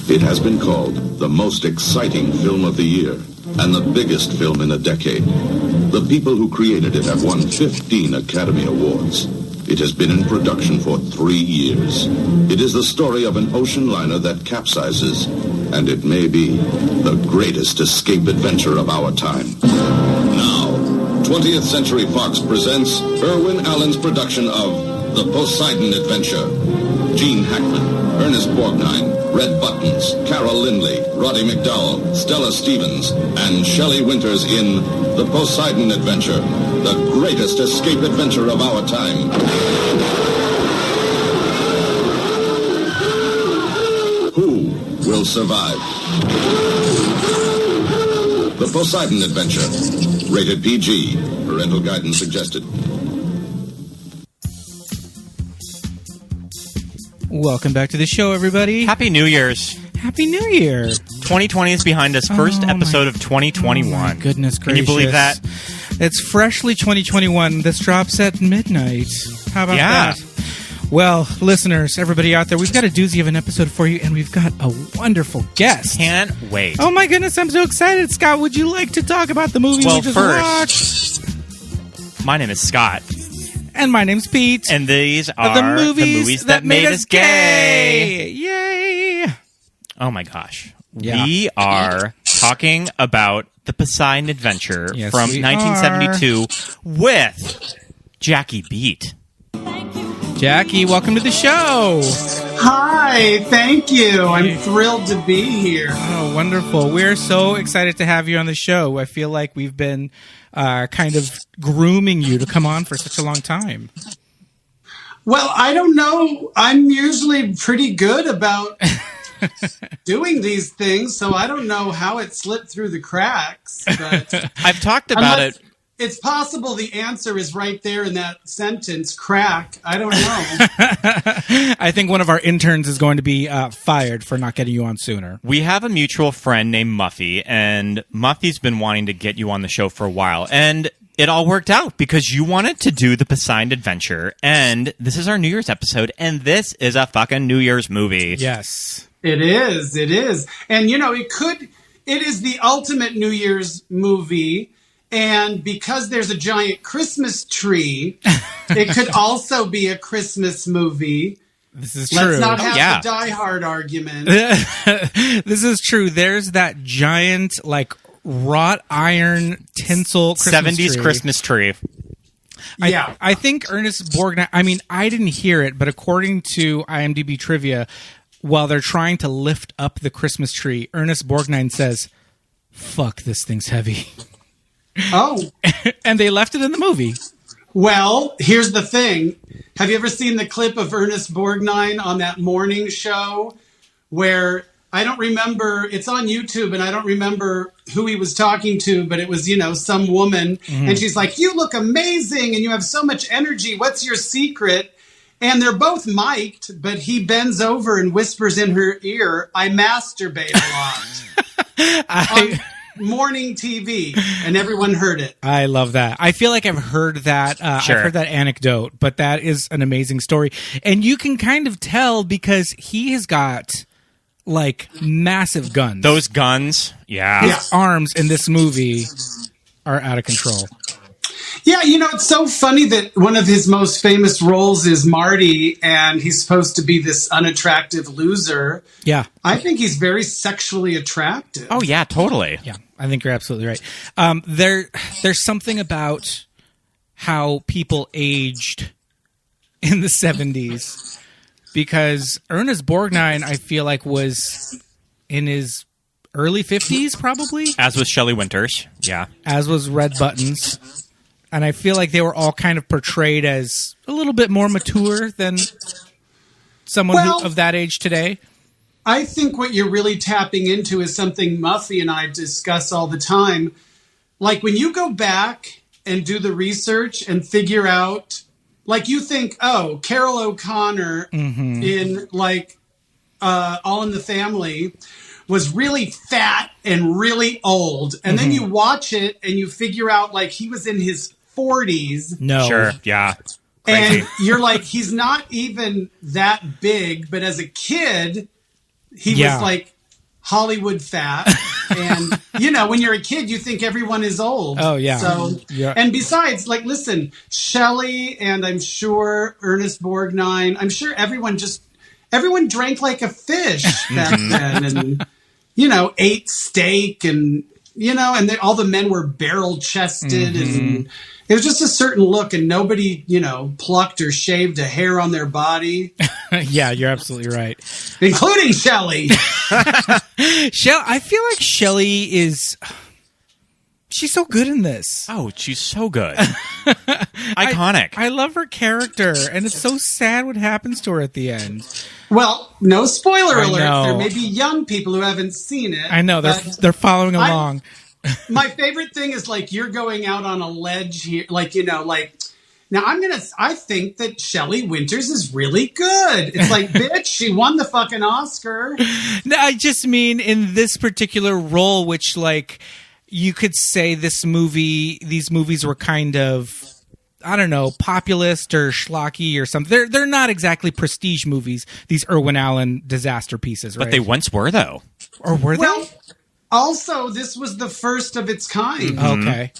It has been called the most exciting film of the year and the biggest film in a decade. The people who created it have won 15 Academy Awards. It has been in production for 3 years. It is the story of an ocean liner that capsizes, and it may be the greatest escape adventure of our time. Now, 20th Century Fox presents Irwin Allen's production of The Poseidon Adventure. Gene Hackman, Ernest Borgnine, Red Buttons, Carol Lindley, Roddy McDowell, Stella Stevens, and Shelley Winters in The Poseidon Adventure, the greatest escape adventure of our time. Who will survive? The Poseidon Adventure. Rated PG. Parental guidance suggested. Welcome back to the show, everybody. Happy New Year's. Happy New Year. 2020 is behind us. First episode of 2021. Oh my goodness gracious. Can you believe that? It's freshly 2021. This drops at midnight. How about that? Well, listeners, everybody out there, we've got a doozy of an episode for you, and we've got a wonderful guest. Can't wait. Oh my goodness, I'm so excited. Scott, would you like to talk about the movie we just watched? My name is Scott. And my name's Pete. And these are the movies that made us gay. Yay! Oh my gosh. Yeah. We are talking about The Poseidon Adventure from we 1972 with Jackie Beat. Jackie, welcome to the show. Hi, thank you. I'm thrilled to be here. Oh, wonderful. We're so excited to have you on the show. I feel like we've been kind of grooming you to come on for such a long time. Well, I don't know. I'm usually pretty good about doing these things, so I don't know how it slipped through the cracks. But I've talked about it. It's possible the answer is right there in that sentence, crack. I don't know. I think one of our interns is going to be fired for not getting you on sooner. We have a mutual friend named Muffy, and Muffy's been wanting to get you on the show for a while. And it all worked out because you wanted to do the Poseidon Adventure, and this is our New Year's episode, and this is a fucking New Year's movie. Yes. It is. It is. And, you know, it is the ultimate New Year's movie. And because there's a giant Christmas tree, it could also be a Christmas movie. This is true. Let's not have the Die Hard argument. This is true. There's that giant, like, wrought iron tinsel Christmas 70s tree. Christmas tree. Yeah. I think Ernest Borgnine, I mean, I didn't hear it, but according to IMDb trivia, while they're trying to lift up the Christmas tree, Ernest Borgnine says, "Fuck, this thing's heavy." Oh. And they left it in the movie. Well, here's the thing. Have you ever seen the clip of Ernest Borgnine on that morning show where I don't remember, it's on YouTube and I don't remember who he was talking to, but it was, you know, some woman. Mm-hmm. And she's like, "You look amazing and you have so much energy. What's your secret?" And they're both mic'd, but he bends over and whispers in her ear, "I masturbate a lot." Morning TV, and everyone heard it. I love that. I feel like I've heard that. Sure. I've heard that anecdote, but that is an amazing story. And you can kind of tell because he has got like massive guns. Those guns, yeah. His arms in this movie are out of control. Yeah, you know, it's so funny that one of his most famous roles is Marty, and he's supposed to be this unattractive loser. Yeah. I think he's very sexually attractive. Oh, yeah, totally. Yeah, I think you're absolutely right. There's something about how people aged in the 70s because Ernest Borgnine, I feel like, was in his early 50s, probably. As was Shelley Winters, yeah. As was Red Buttons. And I feel like they were all kind of portrayed as a little bit more mature than someone of that age today. I think what you're really tapping into is something Muffy and I discuss all the time. Like when you go back and do the research and figure out, like you think, oh, Carol O'Connor in like All in the Family was really fat and really old. And then you watch it and you figure out like he was in his 40s. No. Sure, yeah. Crazy. And you're like, he's not even that big, but as a kid, he was like Hollywood fat. And, when you're a kid, you think everyone is old. Oh, yeah. So, and besides, like, listen, Shelley and I'm sure Ernest Borgnine, I'm sure everyone drank like a fish back then and, ate steak and, and all the men were barrel chested and it was just a certain look and nobody, plucked or shaved a hair on their body. Yeah, you're absolutely right. Including Shelley. I feel like Shelley she's so good in this. Oh, she's so good. Iconic. I love her character, and it's so sad what happens to her at the end. Well, no spoiler I alert. know. There may be young people who haven't seen it. I know, they're following along. My favorite thing is like you're going out on a ledge here, now I think that Shelley Winters is really good. It's like, bitch, she won the fucking Oscar. No, I just mean in this particular role, which you could say these movies were kind of, I don't know, populist or schlocky or something. They're not exactly prestige movies, these Irwin Allen disaster pieces, right? But they once were, though. Or were they? Well, also, this was the first of its kind. Okay.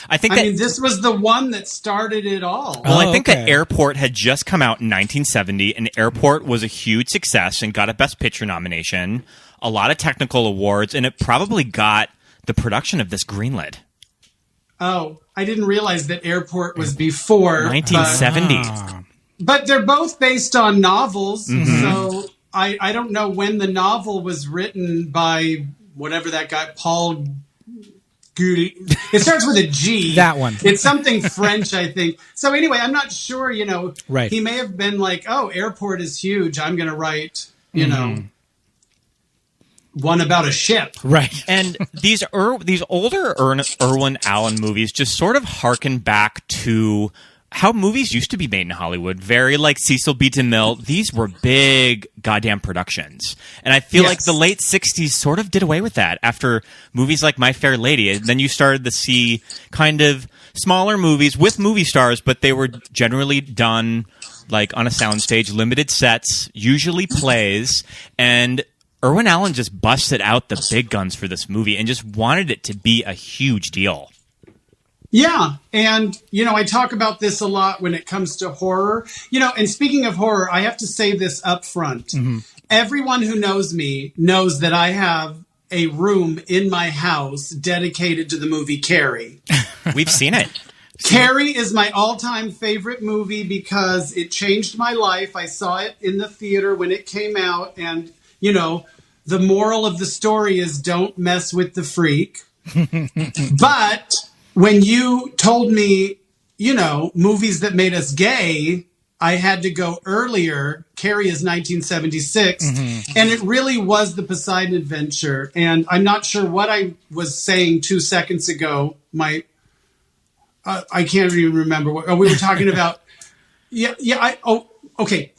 I mean, this was the one that started it all. Well, I think okay. that Airport had just come out in 1970, and Airport was a huge success and got a Best Picture nomination, a lot of technical awards, and it probably got the production of this greenlit. Oh, I didn't realize that Airport was before 1970. But they're both based on novels, so I don't know when the novel was written by whatever that guy, Paul Goulet. It starts with a G. That one. It's something French, I think. So anyway, I'm not sure, Right. He may have been like, oh, Airport is huge. I'm going to write, one about a ship. Right. And these older Irwin Allen movies just sort of harken back to how movies used to be made in Hollywood. Very like Cecil B. DeMille. These were big goddamn productions. And I feel like the late 60s sort of did away with that after movies like My Fair Lady. And then you started to see kind of smaller movies with movie stars, but they were generally done like on a soundstage, limited sets, usually plays, and Irwin Allen just busted out the big guns for this movie and just wanted it to be a huge deal. Yeah. And, I talk about this a lot when it comes to horror. And speaking of horror, I have to say this up front. Everyone who knows me knows that I have a room in my house dedicated to the movie Carrie. We've seen it. Carrie is my all-time favorite movie because it changed my life. I saw it in the theater when it came out. And, the moral of the story is don't mess with the freak. But when you told me, movies that made us gay, I had to go earlier. Carrie is 1976. And it really was the Poseidon Adventure. And I'm not sure what I was saying 2 seconds ago. I can't even remember what we were talking about. Okay.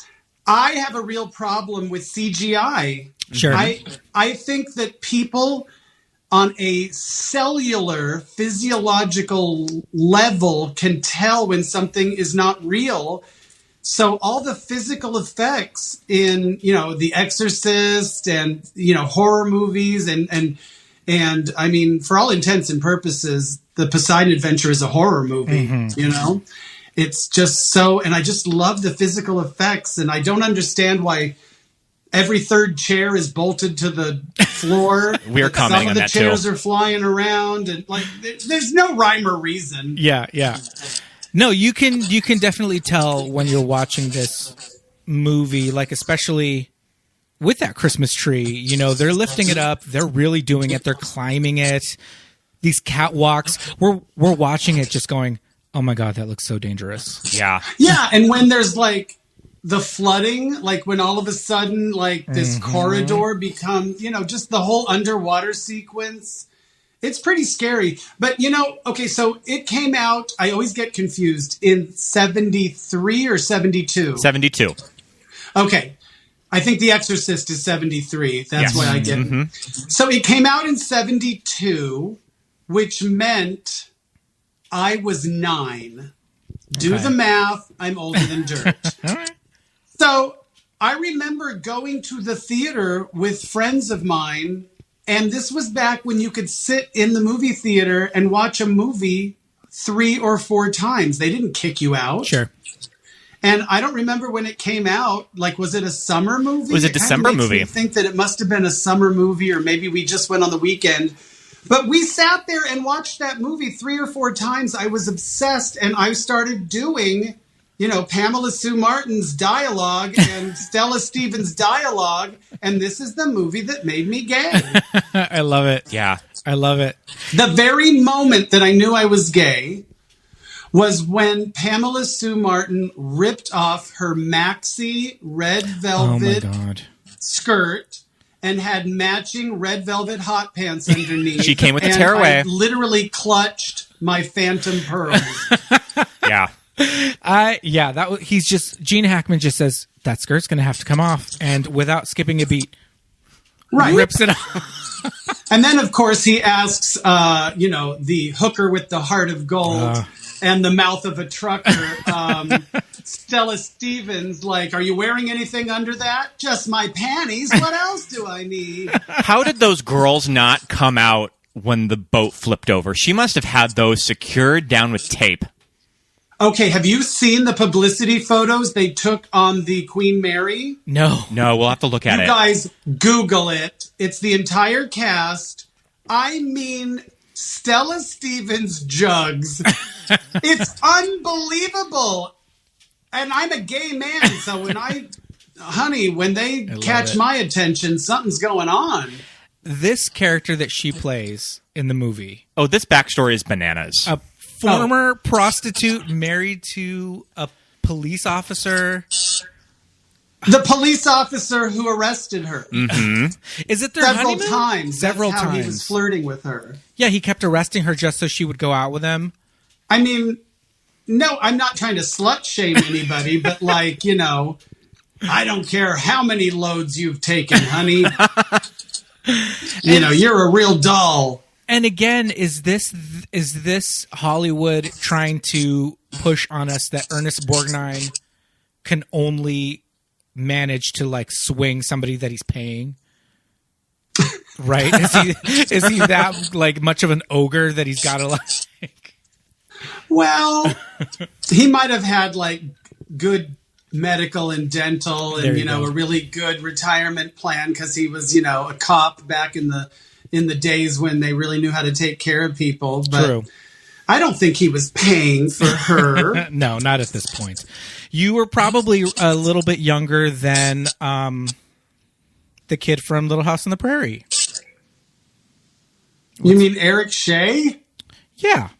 I have a real problem with CGI. Sure. I think that people on a cellular physiological level can tell when something is not real. So all the physical effects in, The Exorcist and, horror movies and I mean, for all intents and purposes, the Poseidon Adventure is a horror movie, It's just so, and I just love the physical effects, and I don't understand why every third chair is bolted to the floor. We are commenting on that too. Some of the chairs are flying around, and there's no rhyme or reason. Yeah. No, you can definitely tell when you're watching this movie, like especially with that Christmas tree. They're lifting it up, they're really doing it, they're climbing it. These catwalks, we're watching it, just going, oh my God, that looks so dangerous. Yeah. Yeah, and when there's the flooding, when all of a sudden this corridor becomes, just the whole underwater sequence, it's pretty scary. But okay, so it came out, I always get confused, in 73 or 72? 72. Okay. I think The Exorcist is 73. That's why I get it. So it came out in 72, which meant I was 9. Do Okay. the math. I'm older than dirt. All right. So I remember going to the theater with friends of mine, and this was back when you could sit in the movie theater and watch a movie 3 or 4 times. They didn't kick you out. Sure. And I don't remember when it came out. Like, was it a summer movie? It was a kinda December makes movie. me think that it must have been a summer movie, or maybe we just went on the weekend. But we sat there and watched that movie 3 or 4 times. I was obsessed, and I started doing, Pamela Sue Martin's dialogue and Stella Stevens' dialogue, and this is the movie that made me gay. I love it. Yeah. I love it. The very moment that I knew I was gay was when Pamela Sue Martin ripped off her maxi red Oh my velvet God. skirt and had matching red velvet hot pants underneath. She came with the and tearaway. I literally clutched my phantom pearls. Yeah. Gene Hackman just says, that skirt's going to have to come off. And without skipping a beat, Right. rips it off. And then, of course, he asks, the hooker with the heart of gold and the mouth of a trucker, Stella Stevens, like, are you wearing anything under that? Just my panties. What else do I need? How did those girls not come out when the boat flipped over? She must have had those secured down with tape. Okay, have you seen the publicity photos they took on the Queen Mary? No. No, we'll have to look at You it. guys, Google it. It's the entire cast. I mean, Stella Stevens jugs. It's unbelievable. And I'm a gay man, so when they catch it. my attention, something's going on. This character that she plays in the movie, Oh, this backstory is bananas. a former prostitute married to a police officer. The police officer who arrested her Is it their several honeymoon? times. Several That's how times. he was flirting with her. Yeah, he kept arresting her just so she would go out with him. I mean, no, I'm not trying to slut shame anybody, but I don't care how many loads you've taken, honey. You're a real doll. And again, is this Hollywood trying to push on us that Ernest Borgnine can only manage to swing somebody that he's paying? Right? Is he that much of an ogre that he's got to Well, he might have had good medical and dental There and you go. a really good retirement plan because he was a cop back in the days when they really knew how to take care of people. But True. I don't think he was paying for her. No, not at this point. You were probably a little bit younger than the kid from Little House on the Prairie. You mean Eric Shea? Yeah.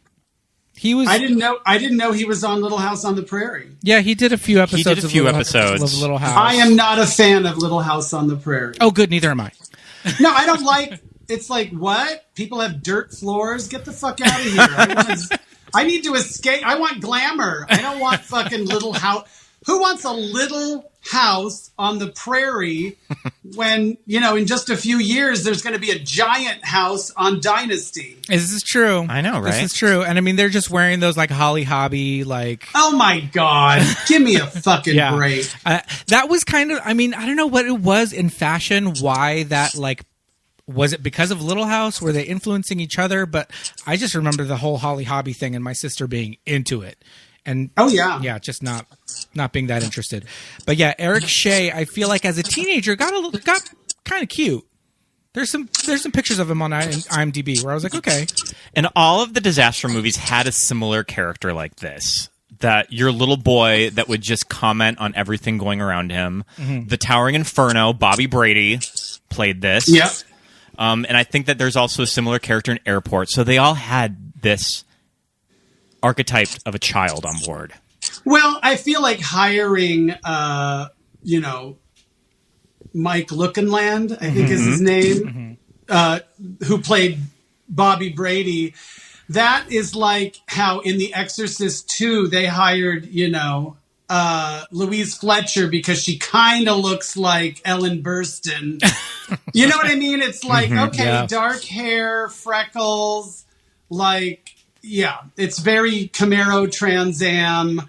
He was. I didn't know he was on Little House on the Prairie. Yeah, he did a few episodes. did a few of episodes. Little House. I am not a fan of Little House on the Prairie. Oh, good. Neither am I. No, I don't like. It's like, what? People have dirt floors? Get the fuck out of here. I need to escape. I want glamour. I don't want fucking little house. Who wants a little house on the prairie when, in just a few years, there's going to be a giant house on Dynasty? This is true. I know, right? This is true. And I mean, they're just wearing those Holly Hobby, Oh my God. Give me a fucking yeah. break. That was kind of, I mean, I don't know what it was in fashion, why that, was it because of Little House? Were they influencing each other? But I just remember the whole Holly Hobby thing and my sister being into it. And Oh, yeah. yeah, just not being that interested. But yeah, Eric Shea, I feel like as a teenager got kind of cute. There's some pictures of him on IMDb where I was like, okay. And all of the disaster movies had a similar character like this. That your little boy that would just comment on everything going around him. Mm-hmm. The Towering Inferno, Bobby Brady played this. Yep. And I think that there's also a similar character in Airport. So they all had this archetype of a child on board. Well, I feel like hiring, Mike Lookenland, I think is his name, who played Bobby Brady. That is like how in The Exorcist 2 they hired, Louise Fletcher because she kind of looks like Ellen Burstyn. You know what I mean? It's like, okay, yeah. dark hair, freckles, yeah, it's very Camaro Trans Am.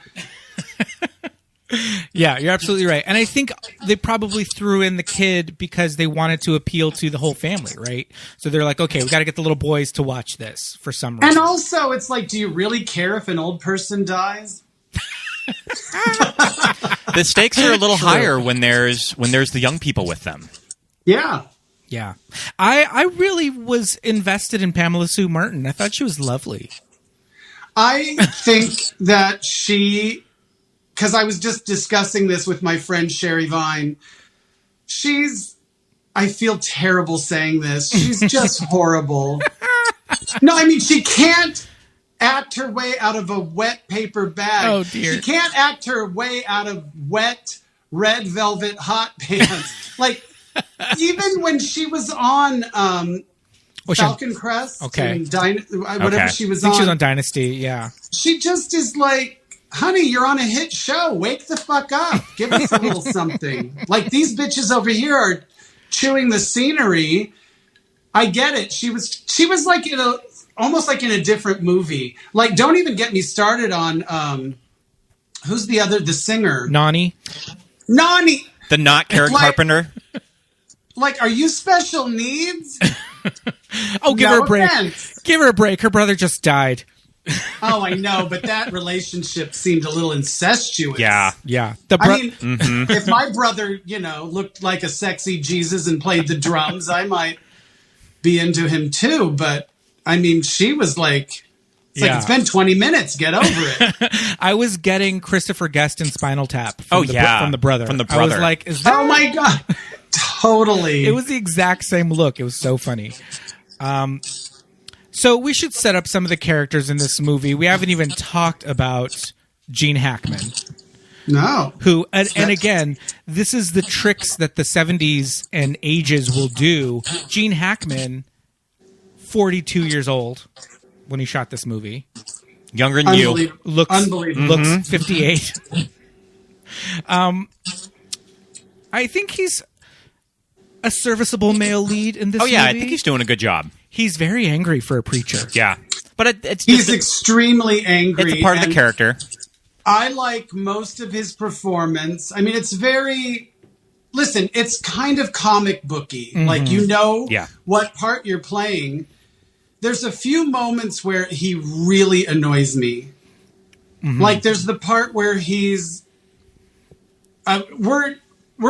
Yeah, you're absolutely right. And I think they probably threw in the kid because they wanted to appeal to the whole family, right? So they're like, okay, we got to get the little boys to watch this for some reason. And also, it's like, do you really care if an old person dies? The stakes are a little higher when there's the young people with them. Yeah. Yeah. I really was invested in Pamela Sue Martin. I thought she was lovely. I think that because I was just discussing this with my friend Sherry Vine, I feel terrible saying this. She's just horrible. No, I mean, she can't act her way out of a wet paper bag. Oh, dear. She can't act her way out of wet red velvet hot pants. Like, even when she was on Falcon Crest, okay, and whatever she was I think on. she was on Dynasty, yeah. She just is like, honey, you're on a hit show. Wake the fuck up. Give us a little something. Like, these bitches over here are chewing the scenery. I get it. She was like almost like in a different movie. Like, don't even get me started on who's the singer? Nani. The not Karen Carpenter. Like, are you special needs? Oh, give her a break. Offense. Give her a break. Her brother just died. Oh, I know, but that relationship seemed a little incestuous. Yeah. Yeah. If my brother, looked like a sexy Jesus and played the drums, I might be into him too. But I mean, she was like, it's been 20 minutes. Get over it. I was getting Christopher Guest in Spinal Tap. From the brother. From the I brother. was like, is that? Oh my God. Totally. It was the exact same look. It was so funny. So we should set up some of the characters in this movie. We haven't even talked about Gene Hackman. No. Who, and again, this is the tricks that the 70s and ages will do. Gene Hackman, 42 years old when he shot this movie. Younger than you. Looks 58. I think he's a serviceable male lead in this movie. I think he's doing a good job. He's very angry for a preacher. Yeah. But he's extremely angry. It's a part of the character. I like most of his performance. I mean, it's it's kind of comic booky. Mm-hmm. Like, what part you're playing. There's a few moments where he really annoys me. Mm-hmm. Like, there's the part where he's... We're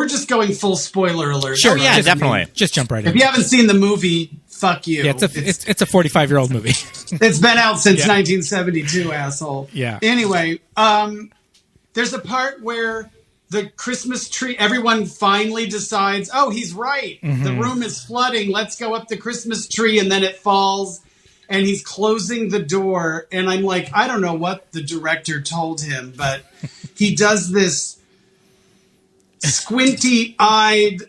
just going full spoiler alert. Sure, yeah, definitely. Just jump right in. If you haven't seen the movie, fuck you. Yeah, it's a 45-year-old movie. It's been out since 1972, asshole. Yeah. Anyway, there's a part where the Christmas tree, everyone finally decides, oh, he's right. Mm-hmm. The room is flooding. Let's go up the Christmas tree. And then it falls and he's closing the door. And I'm like, I don't know what the director told him, but he does this squinty-eyed,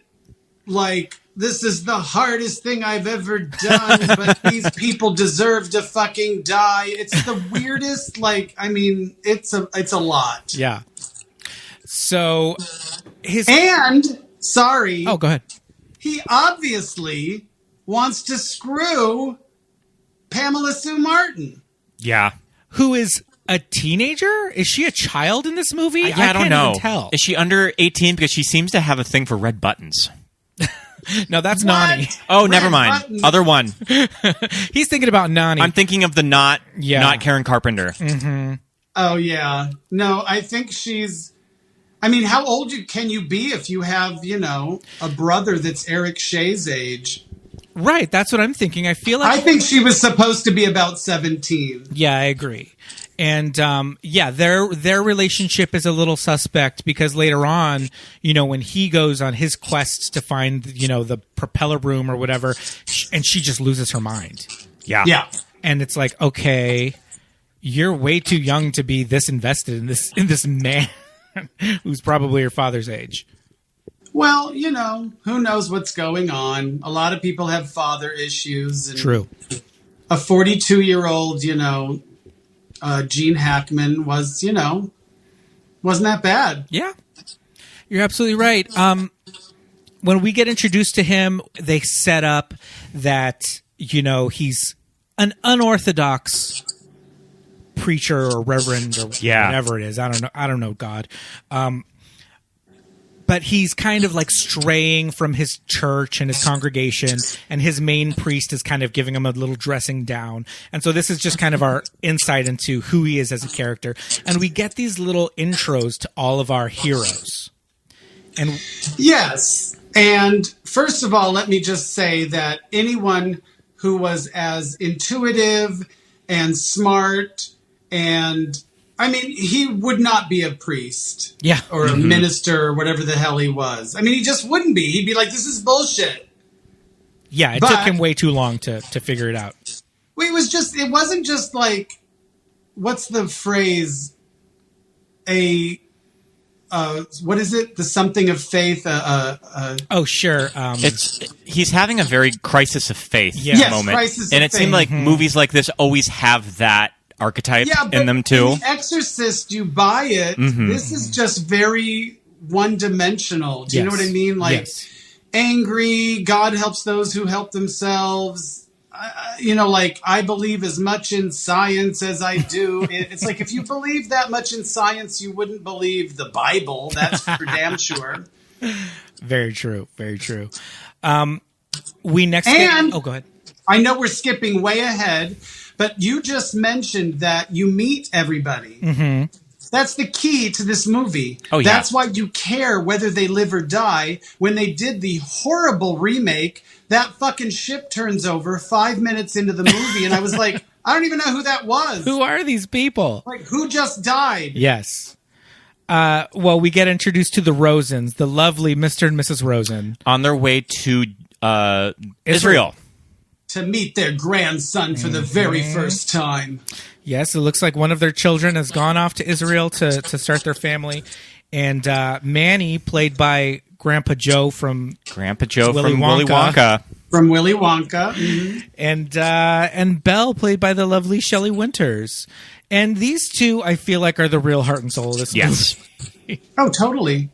like, this is the hardest thing I've ever done, but these people deserve to fucking die. It's the weirdest, like, I mean, it's a lot. Yeah. So, sorry. Oh, go ahead. He obviously wants to screw Pamela Sue Martin. Yeah. Who is a teenager? Is she a child in this movie? I don't know. Even tell. Is she under 18? Because she seems to have a thing for red buttons. No, that's Nani. Oh, never mind. Buttons. Other one. He's thinking about Nani. I'm thinking of the not Karen Carpenter. Mm-hmm. Oh, yeah. No, I think she's... I mean, how old can you be if you have, a brother that's Eric Shea's age? Right, that's what I'm thinking. I think she was supposed to be about 17. Yeah, I agree. And their relationship is a little suspect because later on, when he goes on his quest to find, the propeller room or whatever, and she just loses her mind. Yeah. Yeah. And it's like, okay, you're way too young to be this invested in this man who's probably your father's age. Well, who knows what's going on? A lot of people have father issues. And true. A 42-year-old, Gene Hackman was, wasn't that bad. Yeah. You're absolutely right. When we get introduced to him, they set up that, he's an unorthodox preacher or reverend or whatever it is. I don't know God. But he's kind of like straying from his church and his congregation, and his main priest is kind of giving him a little dressing down. And so this is just kind of our insight into who he is as a character. And we get these little intros to all of our heroes. And yes. And first of all, let me just say that anyone who was as intuitive and smart and I mean, he would not be a priest or a minister or whatever the hell he was. I mean, he just wouldn't be. He'd be like, this is bullshit. Yeah, it took him way too long to figure it out. Well, it wasn't just like, what's the phrase? What is it? The something of faith? Oh, sure. He's having a very crisis of faith moment. Crisis and of it seemed faith. like movies like this always have that archetype in them too. In The Exorcist, you buy it. This is just very one-dimensional. Do you know what I mean? Like angry, God helps those who help themselves. Like I believe as much in science as I do. It's like if you believe that much in science, you wouldn't believe the Bible. That's for damn sure. Very true. Very true. Oh, go ahead. I know we're skipping way ahead, but you just mentioned that you meet everybody. Mm-hmm. That's the key to this movie. Oh, yeah. That's why you care whether they live or die. When they did the horrible remake, that fucking ship turns over 5 minutes into the movie, and I was like, I don't even know who that was. Who are these people? Like, who just died? Yes. Well, we get introduced to the Rosens, the lovely Mr. and Mrs. Rosen. On their way to Israel. To meet their grandson for the very first time. Yes, it looks like one of their children has gone off to Israel to start their family. And Manny, played by Grandpa Joe from Willy Wonka. From Willy Wonka. Mm-hmm. And Belle, played by the lovely Shelley Winters. And these two, I feel like, are the real heart and soul of this movie. Oh, totally.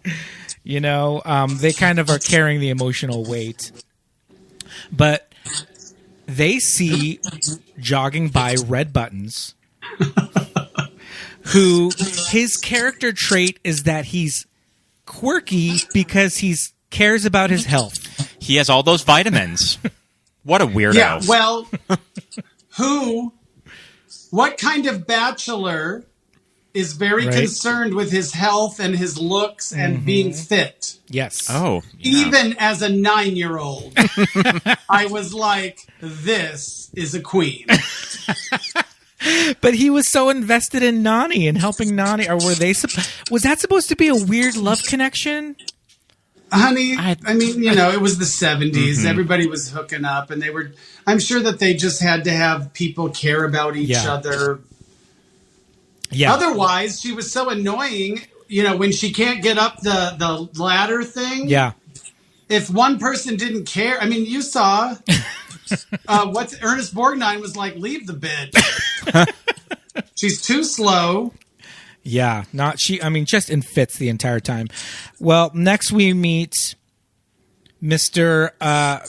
They kind of are carrying the emotional weight. But they see jogging by Red Buttons, who his character trait is that he's quirky because he cares about his health. He has all those vitamins. What a weirdo. Yeah, well, what kind of bachelor is very concerned with his health and his looks and being fit? Yes. Oh, yeah. Even as a 9-year-old, I was like, this is a queen. But he was so invested in Nani and helping Nani. Or was that supposed to be a weird love connection? Honey, I mean, it was the 70s. Mm-hmm. Everybody was hooking up, and I'm sure that they just had to have people care about each other. Yeah. Otherwise, she was so annoying, when she can't get up the ladder thing. Yeah. If one person didn't care, I mean, you saw Ernest Borgnine was like, leave the bitch. She's too slow. Yeah, just in fits the entire time. Well, next we meet Mr. How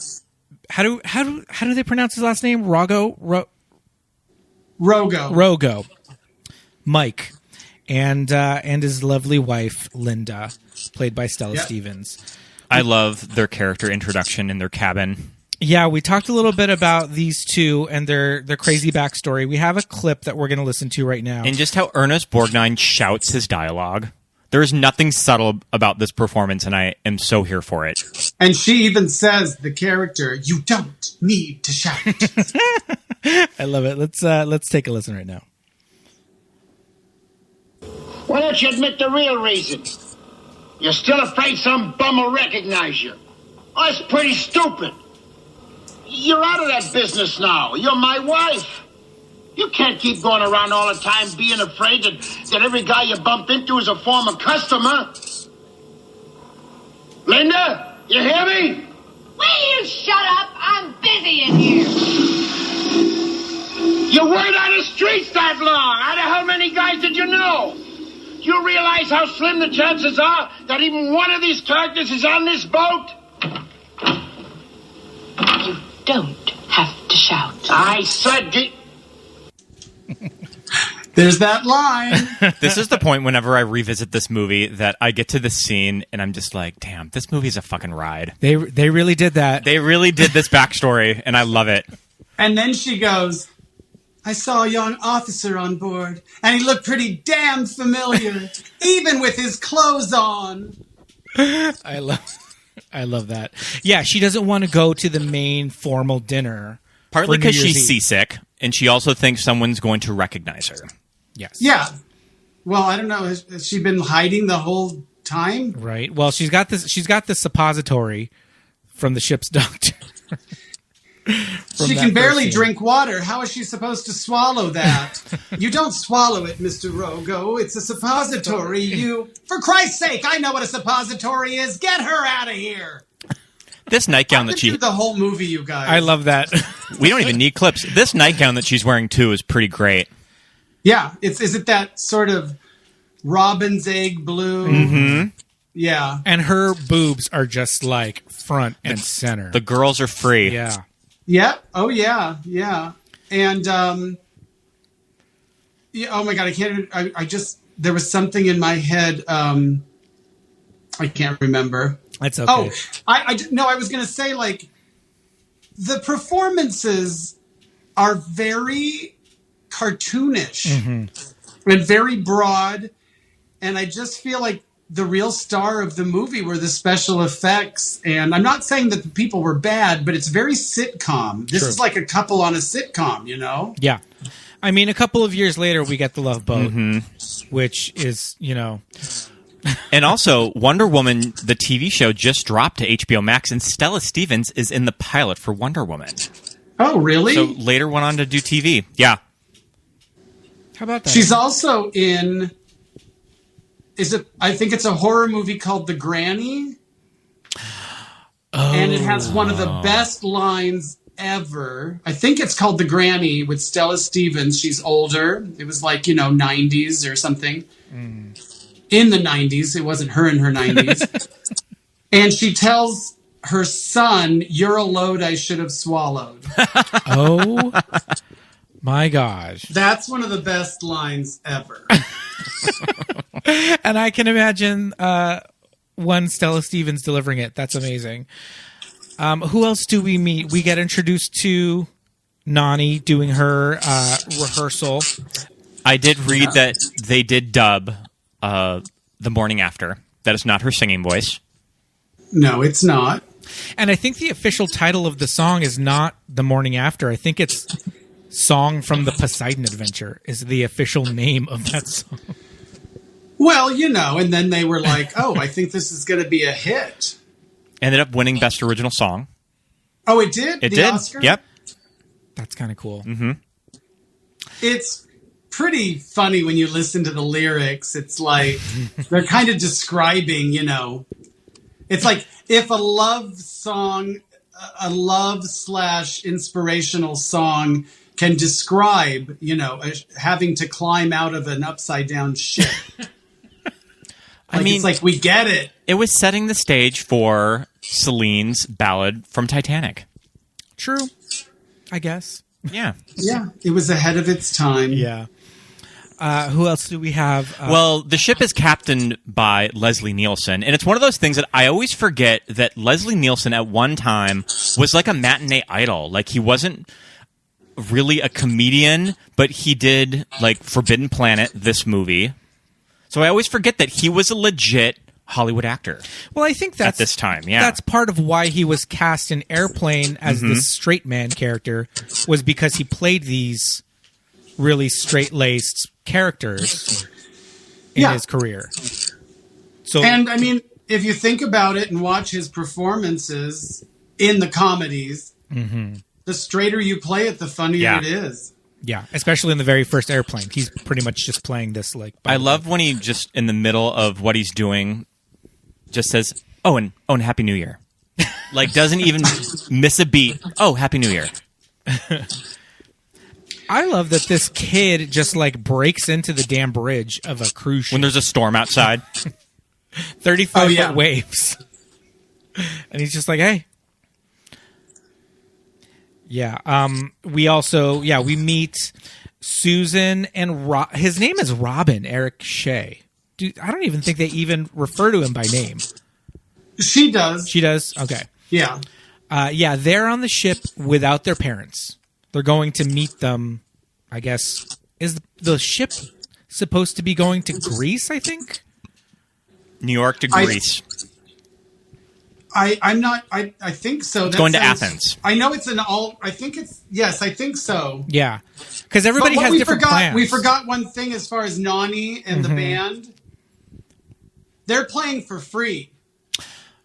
do they pronounce his last name? Rogo. Mike, and his lovely wife Linda, played by Stella Stevens. I love their character introduction in their cabin. Yeah, we talked a little bit about these two and their crazy backstory. We have a clip that we're going to listen to right now. And just how Ernest Borgnine shouts his dialogue. There is nothing subtle about this performance, and I am so here for it. And she even says, the character, you don't need to shout. I love it. Let's take a listen right now. Why don't you admit the real reason? You're still afraid some bum will recognize you. Oh, it's pretty stupid. You're out of that business now. You're my wife. You can't keep going around all the time being afraid that every guy you bump into is a former customer. Linda, you hear me? Will you shut up? I'm busy in here. You weren't on the streets that long. Out of how many guys did you know? Do you realize how slim the chances are that even one of these characters is on this boat? You don't have to shout. I said There's that line. This is the point whenever I revisit this movie that I get to the scene and I'm just like, damn, this movie's a fucking ride. They really did that. They really did this backstory, and I love it. And then she goes, I saw a young officer on board, and he looked pretty damn familiar, even with his clothes on. I love that. Yeah, she doesn't want to go to the main formal dinner. Partly for New because Year's she's Eve. seasick, and she also thinks someone's going to recognize her. Yes. Yeah. Well, I don't know. Has she been hiding the whole time? Right. Well, she's got this suppository from the ship's doctor. She can barely drink water. How is she supposed to swallow that? You don't swallow it, Mr. Rogo. It's a suppository. For Christ's sake, I know what a suppository is. Get her out of here. This nightgown that she... do the whole movie, you guys. I love that. We don't even need clips. This nightgown that she's wearing, too, is pretty great. Yeah. Is it that sort of robin's egg blue? Mm-hmm. Yeah. And her boobs are just like front and center. The girls are free. Yeah. Yeah. Oh, yeah. Yeah. And, yeah, oh my God, I can't, I just, there was something in my head. I can't remember. That's okay. Oh, I was going to say, like, the performances are very cartoonish and very broad. And I just feel like the real star of the movie were the special effects. And I'm not saying that the people were bad, but it's very sitcom. This is like a couple on a sitcom, you know? Yeah. I mean, a couple of years later, we get The Love Boat, which is, you know... And also, Wonder Woman, the TV show, just dropped to HBO Max, and Stella Stevens is in the pilot for Wonder Woman. Oh, really? So later went on to do TV. Yeah. How about that? She's also in... I think it's a horror movie called The Granny. Oh. And it has one of the best lines ever. I think it's called The Granny with Stella Stevens. She's older. It was like, 90s or something. In the 90s. It wasn't her in her 90s. And she tells her son, "You're a load I should have swallowed." Oh, my gosh. That's one of the best lines ever. And I can imagine one Stella Stevens delivering it. That's amazing. Who else do we meet? We get introduced to Nani doing her rehearsal. I did read that they did dub The Morning After. That is not her singing voice. No, it's not. And I think the official title of the song is not The Morning After. I think it's Song from the Poseidon Adventure is the official name of that song. Well, and then they were like, oh, I think this is going to be a hit. Ended up winning Best Original Song. Oh, it did? It the did. Oscar? Yep. That's kind of cool. Mm-hmm. It's pretty funny when you listen to the lyrics. It's like they're kind of describing, it's like if a love / inspirational song can describe, having to climb out of an upside down ship. It's like, we get it. It was setting the stage for Celine's ballad from Titanic. True, I guess. Yeah. Yeah, it was ahead of its time. Yeah. Who else do we have? Well, the ship is captained by Leslie Nielsen, and it's one of those things that I always forget that Leslie Nielsen at one time was like a matinee idol. Like, he wasn't really a comedian, but he did, like, Forbidden Planet, this movie. So I always forget that he was a legit Hollywood actor. Well, I think that's... At this time, yeah. That's part of why he was cast in Airplane as this straight man character, was because he played these really straight-laced characters in his career. So, and I mean, if you think about it and watch his performances in the comedies, the straighter you play it, the funnier it is. Yeah, especially in the very first Airplane. He's pretty much just playing this like... I love when he just, in the middle of what he's doing, just says, and Happy New Year. Like, doesn't even miss a beat. Oh, Happy New Year. I love that this kid just, like, breaks into the damn bridge of a cruise ship. When there's a storm outside. 35-foot waves. And he's just like, hey. Yeah. We meet Susan and his name is Robin, Eric Shea. Dude, I don't even think they even refer to him by name. She does. She does? Okay. Yeah. They're on the ship without their parents. They're going to meet them, I guess. Is the ship supposed to be going to Greece, I think? New York to Greece. I'm not. I think so. It's going to Athens. I know it's I think it's. Yes, I think so. Yeah. Because everybody has different plans. We forgot one thing as far as Nani and the band. They're playing for free.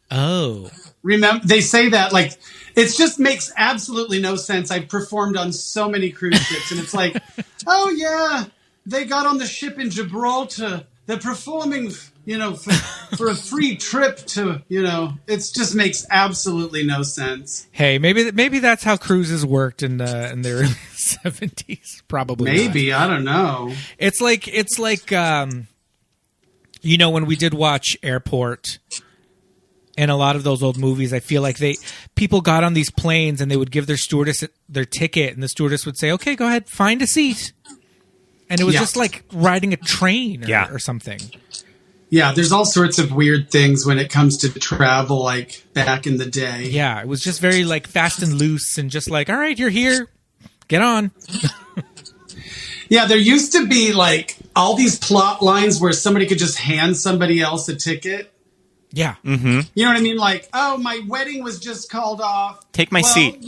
Oh. Remember, they say that like it just makes absolutely no sense. I've performed on so many cruise ships, and it's like, oh yeah, they got on the ship in Gibraltar. They're performing, for a free trip to, it just makes absolutely no sense. Hey, maybe that's how cruises worked in the early 70s. Probably. Maybe not. I don't know. It's like when we did watch Airport. In a lot of those old movies, I feel like people got on these planes and they would give their stewardess their ticket, and the stewardess would say, "Okay, go ahead, find a seat." And it was just like riding a train or something. Yeah, there's all sorts of weird things when it comes to travel, like back in the day. Yeah, it was just very like fast and loose, and just like, all right, you're here, get on. Yeah, there used to be like all these plot lines where somebody could just hand somebody else a ticket. Yeah. Mm-hmm. You know what I mean? Like, oh, my wedding was just called off. Take my seat.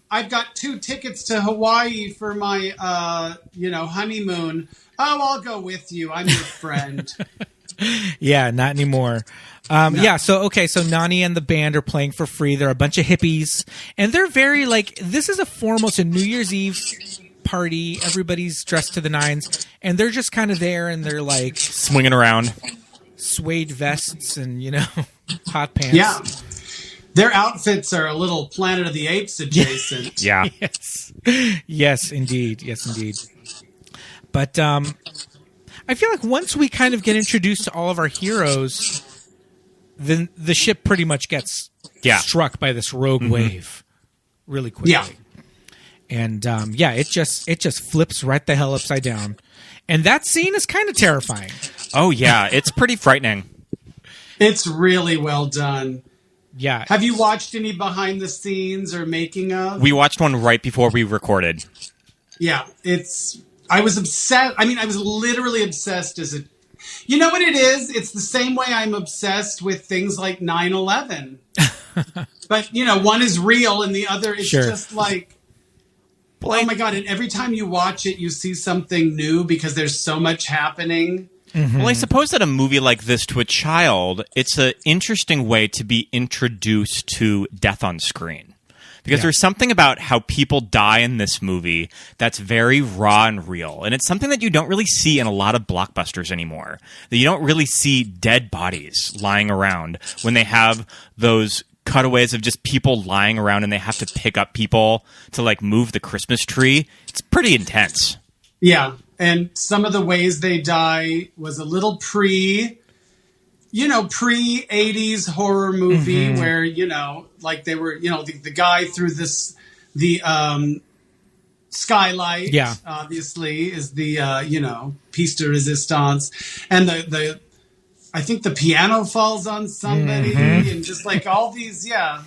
I've got 2 tickets to Hawaii for my, honeymoon. Oh, I'll go with you. I'm your friend. Yeah, not anymore. No. Yeah, so Nani and the band are playing for free. They're a bunch of hippies. And they're very, like, this is a New Year's Eve party. Everybody's dressed to the nines. And they're just kind of there, and they're, like... swinging around. Suede vests and, hot pants. Yeah. Their outfits are a little Planet of the Apes adjacent. Yeah. Yes, indeed. Yes, indeed. But I feel like once we kind of get introduced to all of our heroes, then the ship pretty much gets struck by this rogue wave really quickly. Yeah. And it just flips right the hell upside down. And that scene is kind of terrifying. Oh, yeah. It's pretty frightening. It's really well done. Yeah. Have you watched any behind the scenes or making of? We watched one right before we recorded. Yeah. I was obsessed. I mean, I was literally obsessed as a... You know what it is? It's the same way I'm obsessed with things like 9/11. But, one is real and the other is just like... Oh my God, and every time you watch it, you see something new because there's so much happening. Mm-hmm. Well, I suppose that a movie like this to a child, it's an interesting way to be introduced to death on screen. Because there's something about how people die in this movie that's very raw and real. And it's something that you don't really see in a lot of blockbusters anymore. That you don't really see dead bodies lying around when they have those cutaways of just people lying around and they have to pick up people to like move the Christmas tree. It's pretty intense. Yeah. And some of the ways they die was a little pre-80s horror movie where, like they were, the guy through the skylight, obviously is the, piece de resistance. And I think the piano falls on somebody and just like all these, yeah.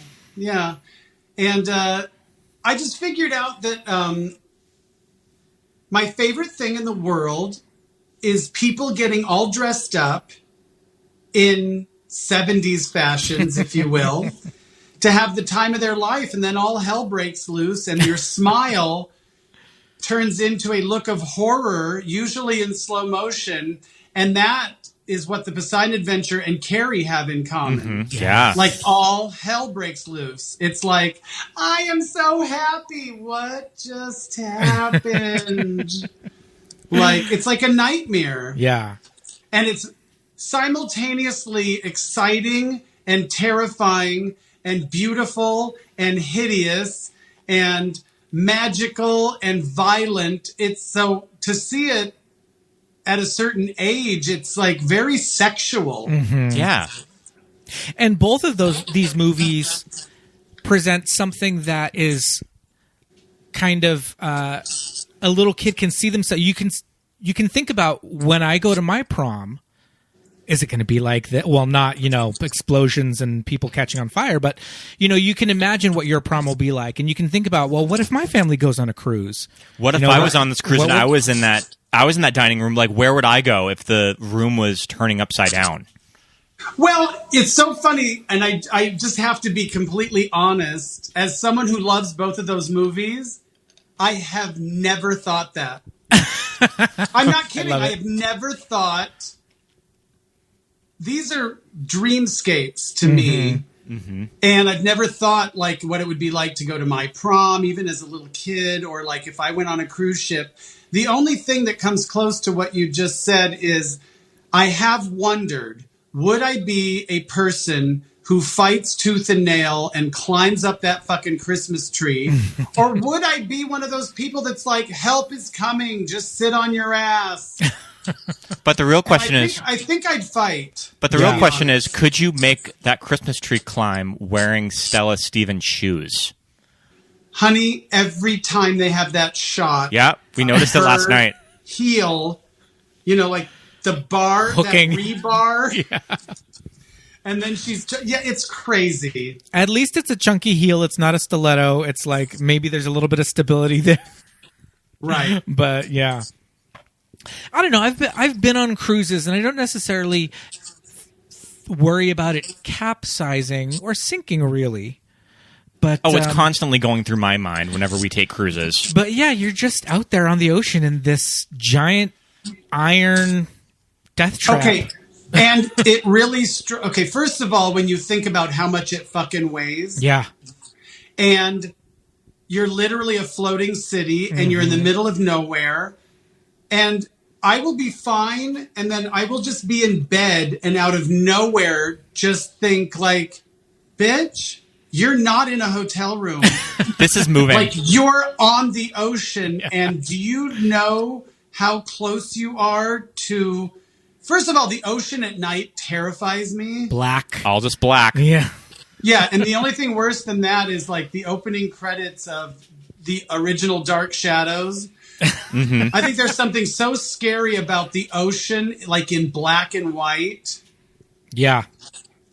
And I just figured out that my favorite thing in the world is people getting all dressed up in 70s fashions, if you will, to have the time of their life. And then all hell breaks loose and your smile turns into a look of horror, usually in slow motion. And that is what the Poseidon Adventure and Carrie have in common. Mm-hmm. Yeah. Like all hell breaks loose. It's like, I am so happy. What just happened? Like, it's like a nightmare. Yeah. And it's simultaneously exciting and terrifying and beautiful and hideous and magical and violent. It's so, to see it at a certain age, it's like very sexual. Mm-hmm. Yeah. And both of these movies present something that is kind of a little kid can see themselves. You can think about when I go to my prom. Is it going to be like that? Well, not, explosions and people catching on fire, but, you can imagine what your prom will be like. And you can think about, well, what if my family goes on a cruise? What if I was on this cruise and I was in that dining room? Like, where would I go if the room was turning upside down? Well, it's so funny, and I just have to be completely honest. As someone who loves both of those movies, I have never thought that. I'm not kidding. I have never thought... These are dreamscapes to me. Mm-hmm. And I've never thought like what it would be like to go to my prom, even as a little kid, or like if I went on a cruise ship. The only thing that comes close to what you just said is I have wondered, would I be a person who fights tooth and nail and climbs up that fucking Christmas tree? Or would I be one of those people that's like, help is coming, just sit on your ass? But the real question is... I think I'd fight. But the real question is, could you make that Christmas tree climb wearing Stella Stevens shoes? Honey, every time they have that shot... Yeah, we noticed it last night. Heel, like the bar, hooking. That rebar. Yeah. And then it's crazy. At least it's a chunky heel. It's not a stiletto. It's like maybe there's a little bit of stability there. Right. But yeah. I don't know. I've been on cruises, and I don't necessarily worry about it capsizing or sinking, really. But it's constantly going through my mind whenever we take cruises. But yeah, you're just out there on the ocean in this giant iron death trap. Okay, and it really... okay, first of all, when you think about how much it fucking weighs... Yeah. And you're literally a floating city, and you're in the middle of nowhere... And I will be fine, and then I will just be in bed, and out of nowhere, just think like, bitch, you're not in a hotel room. This is moving. Like, you're on the ocean, and do you know how close you are to... First of all, the ocean at night terrifies me. Black. All just black. Yeah. Yeah, and the only thing worse than that is, like, the opening credits of the original Dark Shadows... Mm-hmm. I think there's something so scary about the ocean, like in black and white. Yeah.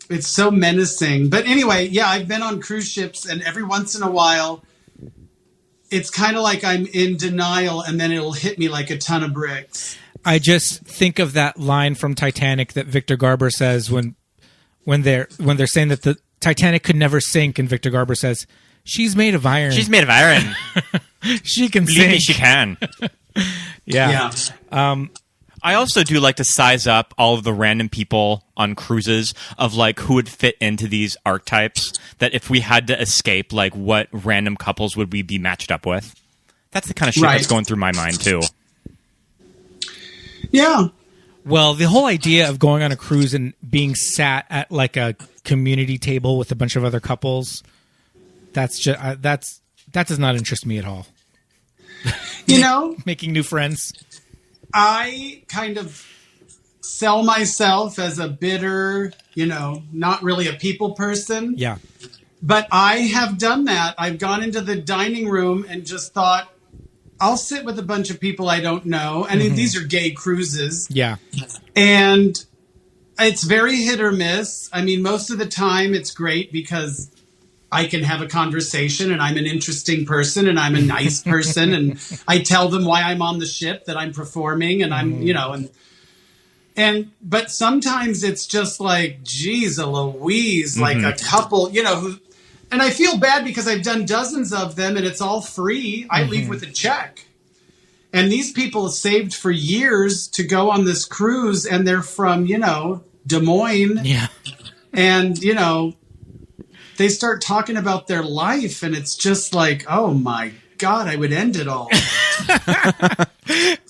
It's so menacing. But anyway, yeah, I've been on cruise ships, and every once in a while, it's kind of like I'm in denial, and then it'll hit me like a ton of bricks. I just think of that line from Titanic that Victor Garber says when they're saying that the Titanic could never sink, and Victor Garber says, "She's made of iron. She's made of iron. She can Believe sink. me, she can." Yeah. I also do like to size up all of the random people on cruises of like who would fit into these archetypes, that if we had to escape, like what random couples would we be matched up with? That's the kind of shit that's going through my mind too. Yeah. Well, the whole idea of going on a cruise and being sat at like a community table with a bunch of other couples, that does not interest me at all. Making new friends. I kind of sell myself as a bitter, not really a people person. Yeah. But I have done that. I've gone into the dining room and just thought, I'll sit with a bunch of people I don't know. I mean, these are gay cruises. Yeah. And it's very hit or miss. I mean, most of the time it's great because I can have a conversation and I'm an interesting person and I'm a nice person and I tell them why I'm on the ship, that I'm performing and I'm, but sometimes it's just like, geez, a Louise, like a couple, who, and I feel bad because I've done dozens of them and it's all free. I leave with a check. And these people saved for years to go on this cruise and they're from, Des Moines. Yeah. And, they start talking about their life and it's just like, oh my God, I would end it all.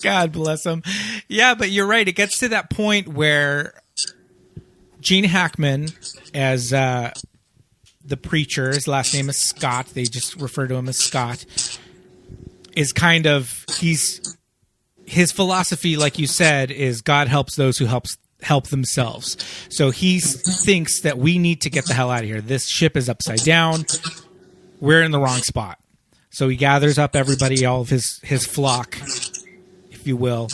God bless them. Yeah, but you're right. It gets to that point where Gene Hackman, as the preacher, his last name is Scott, they just refer to him as Scott, is kind of, his philosophy, like you said, is God helps those who help themselves. So he thinks that we need to get the hell out of here. This ship is upside down. We're in the wrong spot. So he gathers up everybody, all of his flock, if you will.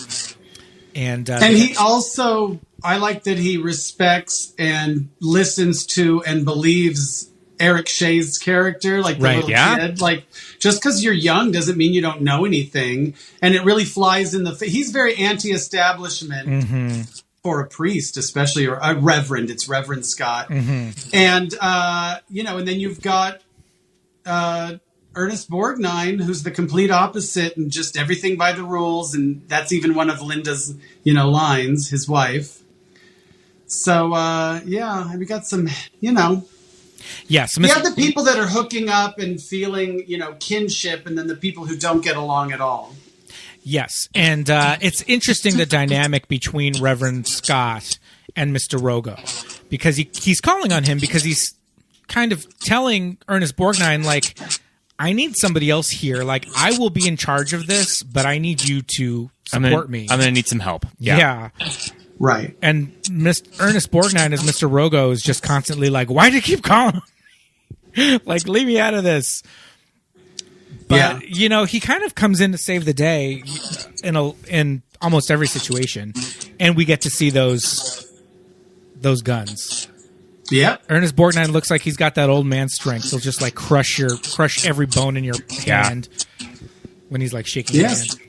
And he also, I like that he respects and listens to and believes Eric Shea's character, like the little kid. Like, just because you're young doesn't mean you don't know anything. And it really flies in the face. He's very anti-establishment for a priest, especially, or a reverend. It's Reverend Scott. And, and then you've got Ernest Borgnine, who's the complete opposite and just everything by the rules. And that's even one of Linda's, lines, his wife. So, we got some, Yes. You have the people that are hooking up and feeling, kinship, and then the people who don't get along at all. Yes. And it's interesting, the dynamic between Reverend Scott and Mr. Rogo, because he's calling on him because he's kind of telling Ernest Borgnine, like, I need somebody else here. Like, I will be in charge of this, but I need you to support me. I'm going to need some help. Yeah. Right. And Ernest Borgnine as Mr. Rogo is just constantly like, why do you keep calling me? Like, leave me out of this. But, he kind of comes in to save the day in almost every situation. And we get to see those guns. Yep. Ernest Borgnine looks like he's got that old man strength. He'll just like crush every bone in your hand when he's like shaking your hand.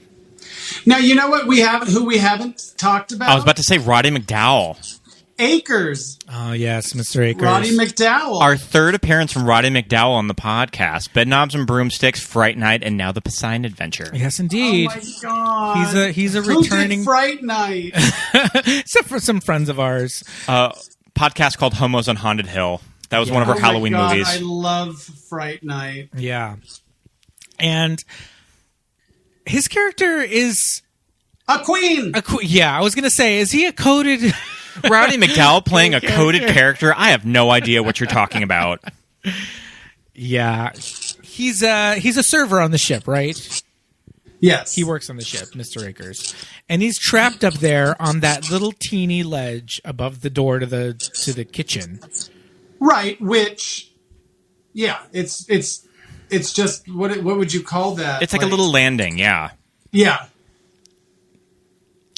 Now, you know what who we haven't talked about? I was about to say Roddy McDowall. Akers. Oh, yes, Mr. Akers. Roddy McDowall. Our third appearance from Roddy McDowall on the podcast. Bedknobs and Broomsticks, Fright Night, and now the Poseidon Adventure. Yes, indeed. Oh, my God. He's a Who returning... did Fright Night? Except for some friends of ours. Podcast called Homos on Haunted Hill. That was one of our Halloween movies. I love Fright Night. Yeah. And his character is... A queen! Yeah, I was going to say, is he a coded... Roddy McDowall playing a coded character? I have no idea what you're talking about. Yeah. He's a server on the ship, right? Yes. He works on the ship, Mr. Akers. And he's trapped up there on that little teeny ledge above the door to the kitchen. Right, which it's just what would you call that? It's like a little landing, yeah. Yeah.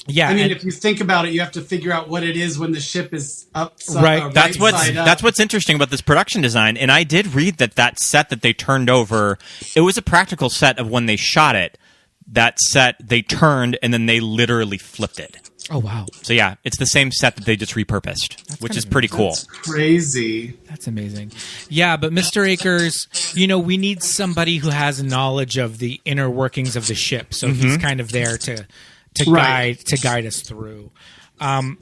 Yeah, I mean, if you think about it, you have to figure out what it is when the ship is upside. Right. That's what's interesting about this production design. And I did read that set that they turned over, it was a practical set of when they shot it. That set they turned and then they literally flipped it. Oh wow! So yeah, it's the same set that they just repurposed, which is pretty cool. That's crazy. That's amazing. Yeah, but Mr. Akers, we need somebody who has knowledge of the inner workings of the ship, so he's kind of there to guide us through. I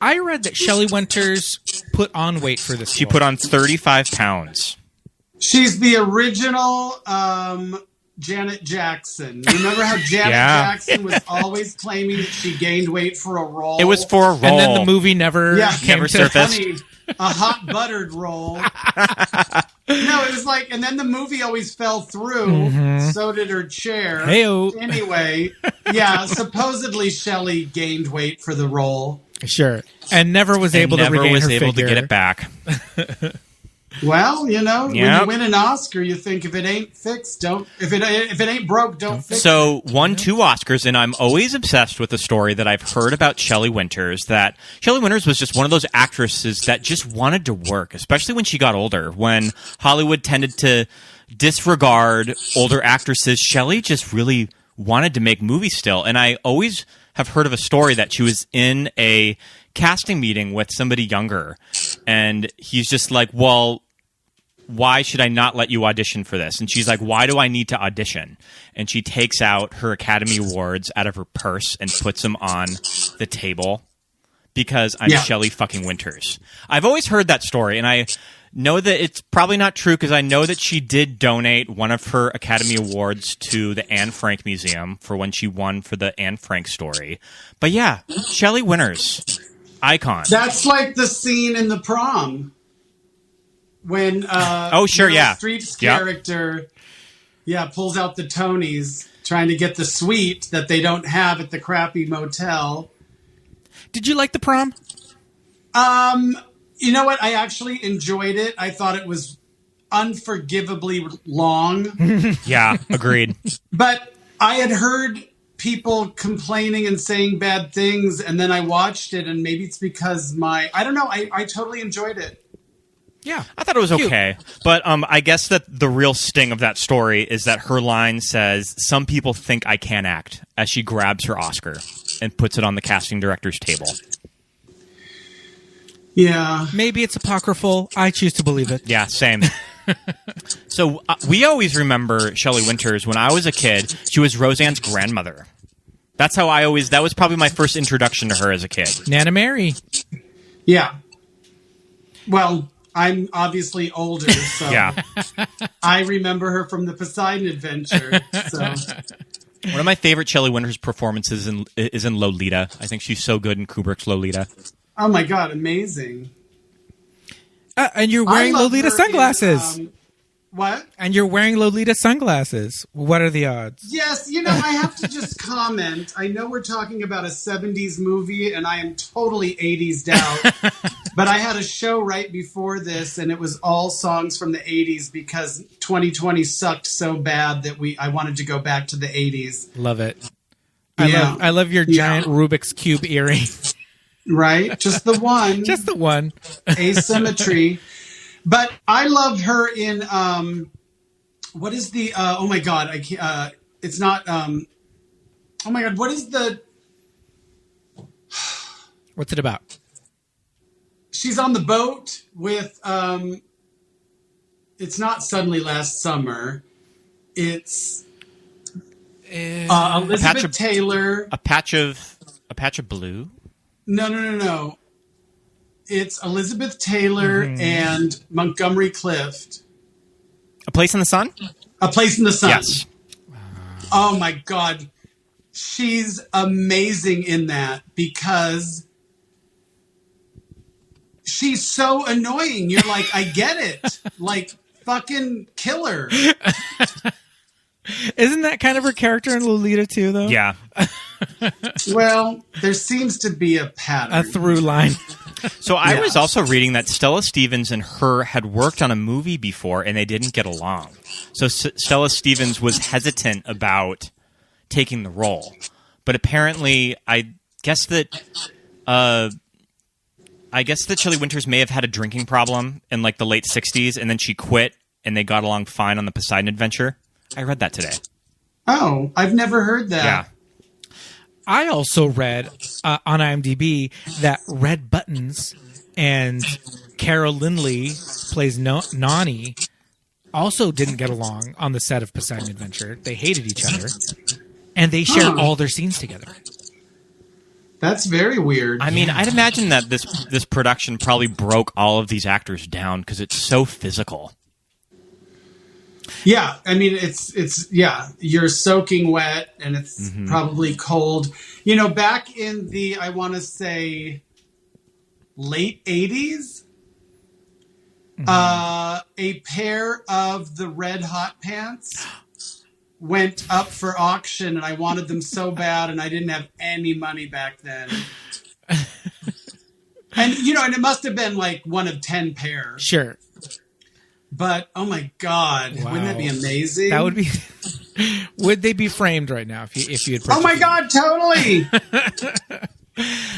read that Shelley Winters put on weight for this. She put on 35 pounds. She's the original Janet Jackson. Remember how Janet Jackson was always claiming that she gained weight for a role? It was for a role. And then the movie never surfaced. Funny, a hot buttered role. No, it was like, and then the movie always fell through. So did her chair. Hey-o. Anyway, supposedly Shelley gained weight for the role. Sure. And never was able to regain her figure. To get it back. Well, when you win an Oscar, you think if it ain't fixed, if it ain't broke, don't fix it. So won 2 Oscars, and I'm always obsessed with the story that I've heard about Shelley Winters, that Shelley Winters was just one of those actresses that just wanted to work, especially when she got older. When Hollywood tended to disregard older actresses, Shelley just really wanted to make movies still. And I always have heard of a story that she was in a casting meeting with somebody younger, and he's just like, well, why should I not let you audition for this? And she's like, why do I need to audition? And she takes out her Academy Awards out of her purse and puts them on the table because I'm Shelley fucking Winters. I've always heard that story, and I know that it's probably not true because I know that she did donate one of her Academy Awards to the Anne Frank Museum for when she won for the Anne Frank story. But yeah, Shelley Winters. Icon. That's like the scene in The Prom when Streep's character pulls out the Tonys trying to get the suite that they don't have at the crappy motel. Did you like The Prom? You know what? I actually enjoyed it. I thought it was unforgivably long. Yeah, agreed. But I had heard people complaining and saying bad things, and then I watched it, and maybe it's because I don't know, I totally enjoyed it. Yeah. I thought it was okay. But I guess that the real sting of that story is that her line says, "Some people think I can't act," as she grabs her Oscar and puts it on the casting director's table. Yeah. Maybe it's apocryphal. I choose to believe it. Yeah, same. So we always remember Shelley Winters. When I was a kid, she was Roseanne's grandmother. That's how that was probably my first introduction to her as a kid. Nana Mary. Yeah. Well, I'm obviously older, so Yeah. I remember her from the Poseidon Adventure. So One of my favorite Shelley Winters performances is in Lolita. I think she's so good in Kubrick's Lolita. oh my god, amazing. And you're I wearing love Lolita her sunglasses. in, what? And you're wearing Lolita sunglasses. What are the odds? Yes, I have to just comment. I know we're talking about a 70s movie, and I am totally 80s out. But I had a show right before this, and it was all songs from the 80s because 2020 sucked so bad that I wanted to go back to the 80s. Love it. Yeah. I love your giant Rubik's Cube earring. Right? Just the one. Just the one. Asymmetry. But I love her in what is the oh my god, I can't it's not oh my god, what is the What's it about? she's on the boat with it's not Suddenly Last Summer. It's Elizabeth Taylor. A patch of blue. No. It's Elizabeth Taylor and Montgomery Clift. A Place in the Sun? A Place in the Sun. Yes. Oh my god. She's amazing in that because she's so annoying. You're like, I get it. Like, fucking kill her. Isn't that kind of her character in Lolita too, though? Yeah. Well, there seems to be a pattern. A through line. So I was also reading that Stella Stevens and her had worked on a movie before and they didn't get along. So Stella Stevens was hesitant about taking the role. But apparently, I guess that Shelley Winters may have had a drinking problem in like the late 60s and then she quit and they got along fine on the Poseidon Adventure. I read that today. Oh, I've never heard that. Yeah. I also read on IMDb that Red Buttons and Carol Lindley plays Nani also didn't get along on the set of Poseidon Adventure. They hated each other, and they shared all their scenes together. That's very weird. I mean, I'd imagine that this production probably broke all of these actors down because it's so physical. Yeah, I mean, it's you're soaking wet and it's probably cold. Back in the, I want to say, late 80s, a pair of the Red Hot pants went up for auction and I wanted them so bad and I didn't have any money back then. And it must have been like one of 10 pairs. Sure. But, oh my God, wouldn't that be amazing? That would be... Would they be framed right now if you had purchased Oh my God, totally!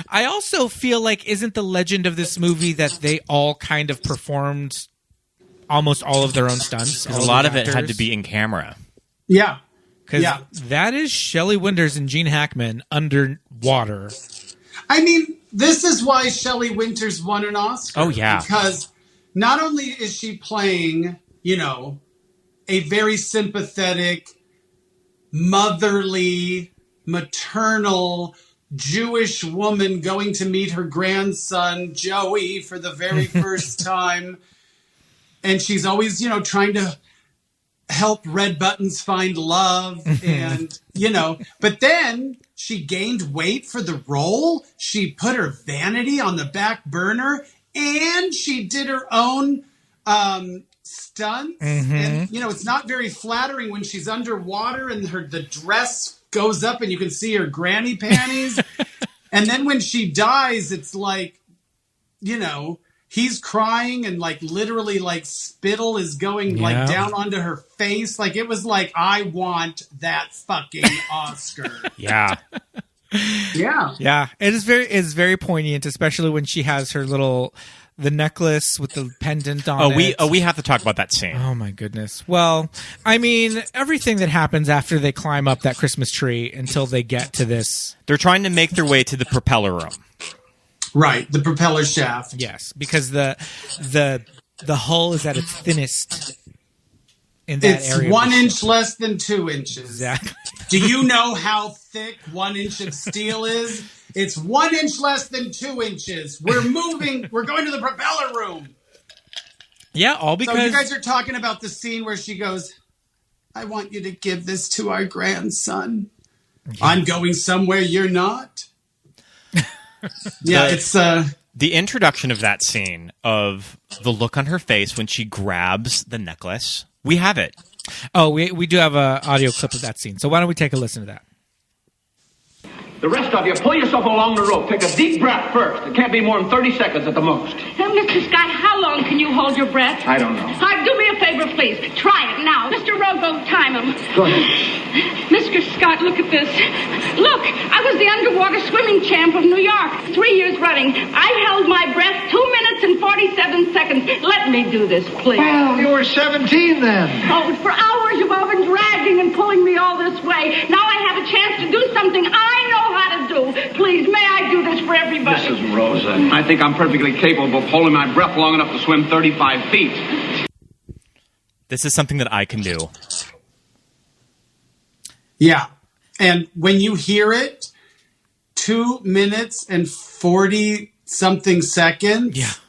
I also feel like, isn't the legend of this movie that they all kind of performed almost all of their own stunts? Because a lot of it had to be in camera. Yeah. Because that is Shelley Winters and Gene Hackman underwater. I mean, this is why Shelley Winters won an Oscar. Oh, yeah. Because not only is she playing, a very sympathetic, motherly, maternal Jewish woman going to meet her grandson, Joey, for the very first time. And she's always, trying to help Red Buttons find love. And, but then she gained weight for the role. She put her vanity on the back burner. And she did her own stunts. And, it's not very flattering when she's underwater and the dress goes up and you can see her granny panties. And then when she dies, it's like, he's crying and like literally like spittle is going like down onto her face. Like it was like, I want that fucking Oscar. Yeah. Yeah. It's very poignant, especially when she has her the necklace with the pendant on it. We have to talk about that scene. Oh my goodness. Well, I mean, everything that happens after they climb up that Christmas tree until they get to this. They're trying to make their way to the propeller room. Right, the propeller shaft. Yes, because the hull is at its thinnest in that area. It's 1 inch less than 2 inches. Exactly. Do you know how thick 1 inch of steel is? It's 1 inch less than 2 inches. We're moving. We're going to the propeller room. Yeah, all because... So you guys are talking about the scene where she goes, I want you to give this to our grandson. Yeah. I'm going somewhere you're not. Yeah, it's... The introduction of that scene, of the look on her face when she grabs the necklace, we have it. Oh, we do have an audio clip of that scene. So why don't we take a listen to that? The rest of you, pull yourself along the rope. Take a deep breath first. It can't be more than 30 seconds at the most. Mr. Scott, how long can you hold your breath? I don't know. Do me a favor, please. Try it now. Mr. Rogo, time him. Go ahead. Mr. Scott, look at this. Look, I was the underwater swimming champ of New York 3 years running. I held my breath 2 minutes and 47 seconds. Let me do this, please. Well, you were 17 then. Oh, for hours you've all been dragging and pulling me all this way. Now I have a chance to do something I know how to do. Please, may I do this for everybody? Mrs. Rosa, I think I'm perfectly capable of holding my breath long enough to swim 35 feet. This is something that I can do. Yeah. And when you hear it, 2 minutes and 40-something seconds,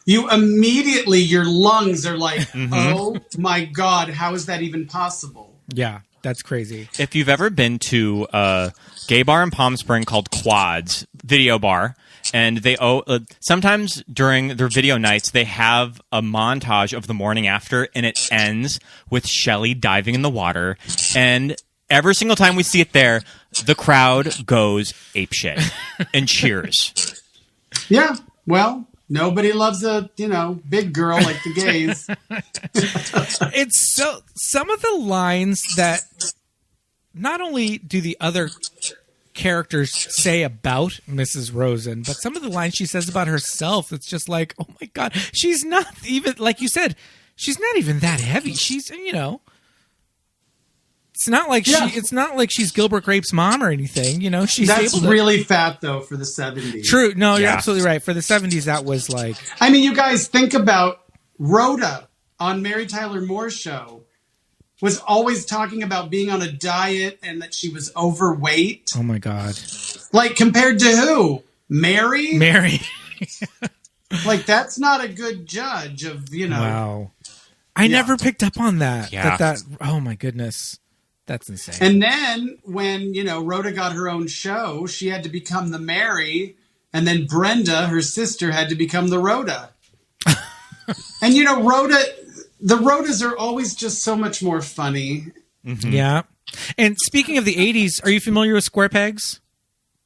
you immediately, your lungs are like, oh my God, how is that even possible? Yeah, that's crazy. If you've ever been to a gay bar in Palm Springs called Quads, video bar, and they sometimes during their video nights, they have a montage of the morning after, and it ends with Shelley diving in the water. And every single time we see it there, the crowd goes apeshit and cheers. Yeah, well, nobody loves a, big girl like the gays. It's some of the lines that not only do the other characters say about Mrs. Rosen, but some of the lines she says about herself, it's just like, oh my God, she's not even, like you said, she's not even that heavy. She's, it's not like it's not like she's Gilbert Grape's mom or anything, she's That's able to, really fat though for the 70s. True. No, you're absolutely right. For the 70s, that was like, I mean, you guys think about Rhoda on Mary Tyler Moore's show. Was always talking about being on a diet and that she was overweight. Oh my God. Like compared to who? Mary? Like that's not a good judge of, Wow. I never picked up on that. Yeah. That oh my goodness. That's insane. And then when, Rhoda got her own show, she had to become the Mary, and then Brenda, her sister, had to become the Rhoda. And the Rhodas are always just so much more funny. Mm-hmm. Yeah. And speaking of the 80s, are you familiar with Square Pegs?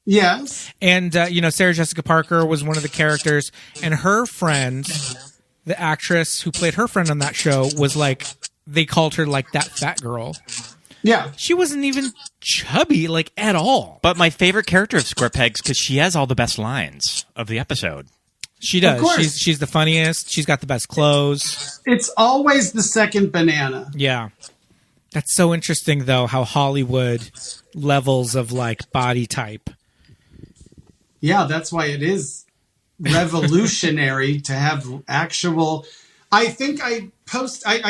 Yes. And, Sarah Jessica Parker was one of the characters. And her friend, the actress who played her friend on that show, was like, they called her like that fat girl. Yeah. She wasn't even chubby, like, at all. But my favorite character of Square Pegs, because she has all the best lines of the episode. She does. Of course. She's the funniest. She's got the best clothes. It's always the second banana. Yeah. That's so interesting, though, how Hollywood levels of, like, body type. Yeah, that's why it is revolutionary to have actual... I think I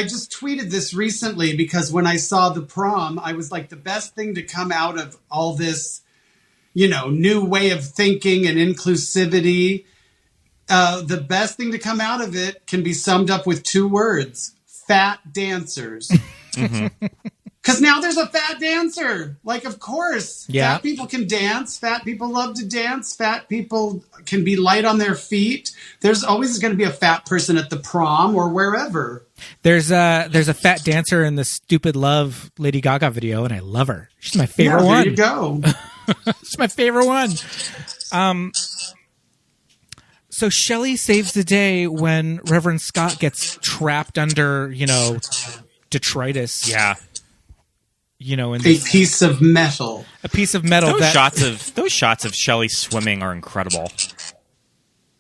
just tweeted this recently because when I saw The Prom, I was like, the best thing to come out of all this, new way of thinking and inclusivity... the best thing to come out of it can be summed up with 2 words: fat dancers. Because now there's a fat dancer. Like, of course, fat people can dance. Fat people love to dance. Fat people can be light on their feet. There's always going to be a fat person at the prom or wherever. There's a fat dancer in the Stupid Love Lady Gaga video, and I love her. She's my favorite one. There you go. She's my favorite one. So Shelley saves the day when Reverend Scott gets trapped under, detritus. Yeah. In A this, piece of metal. a piece of metal. Those shots of Shelley swimming are incredible.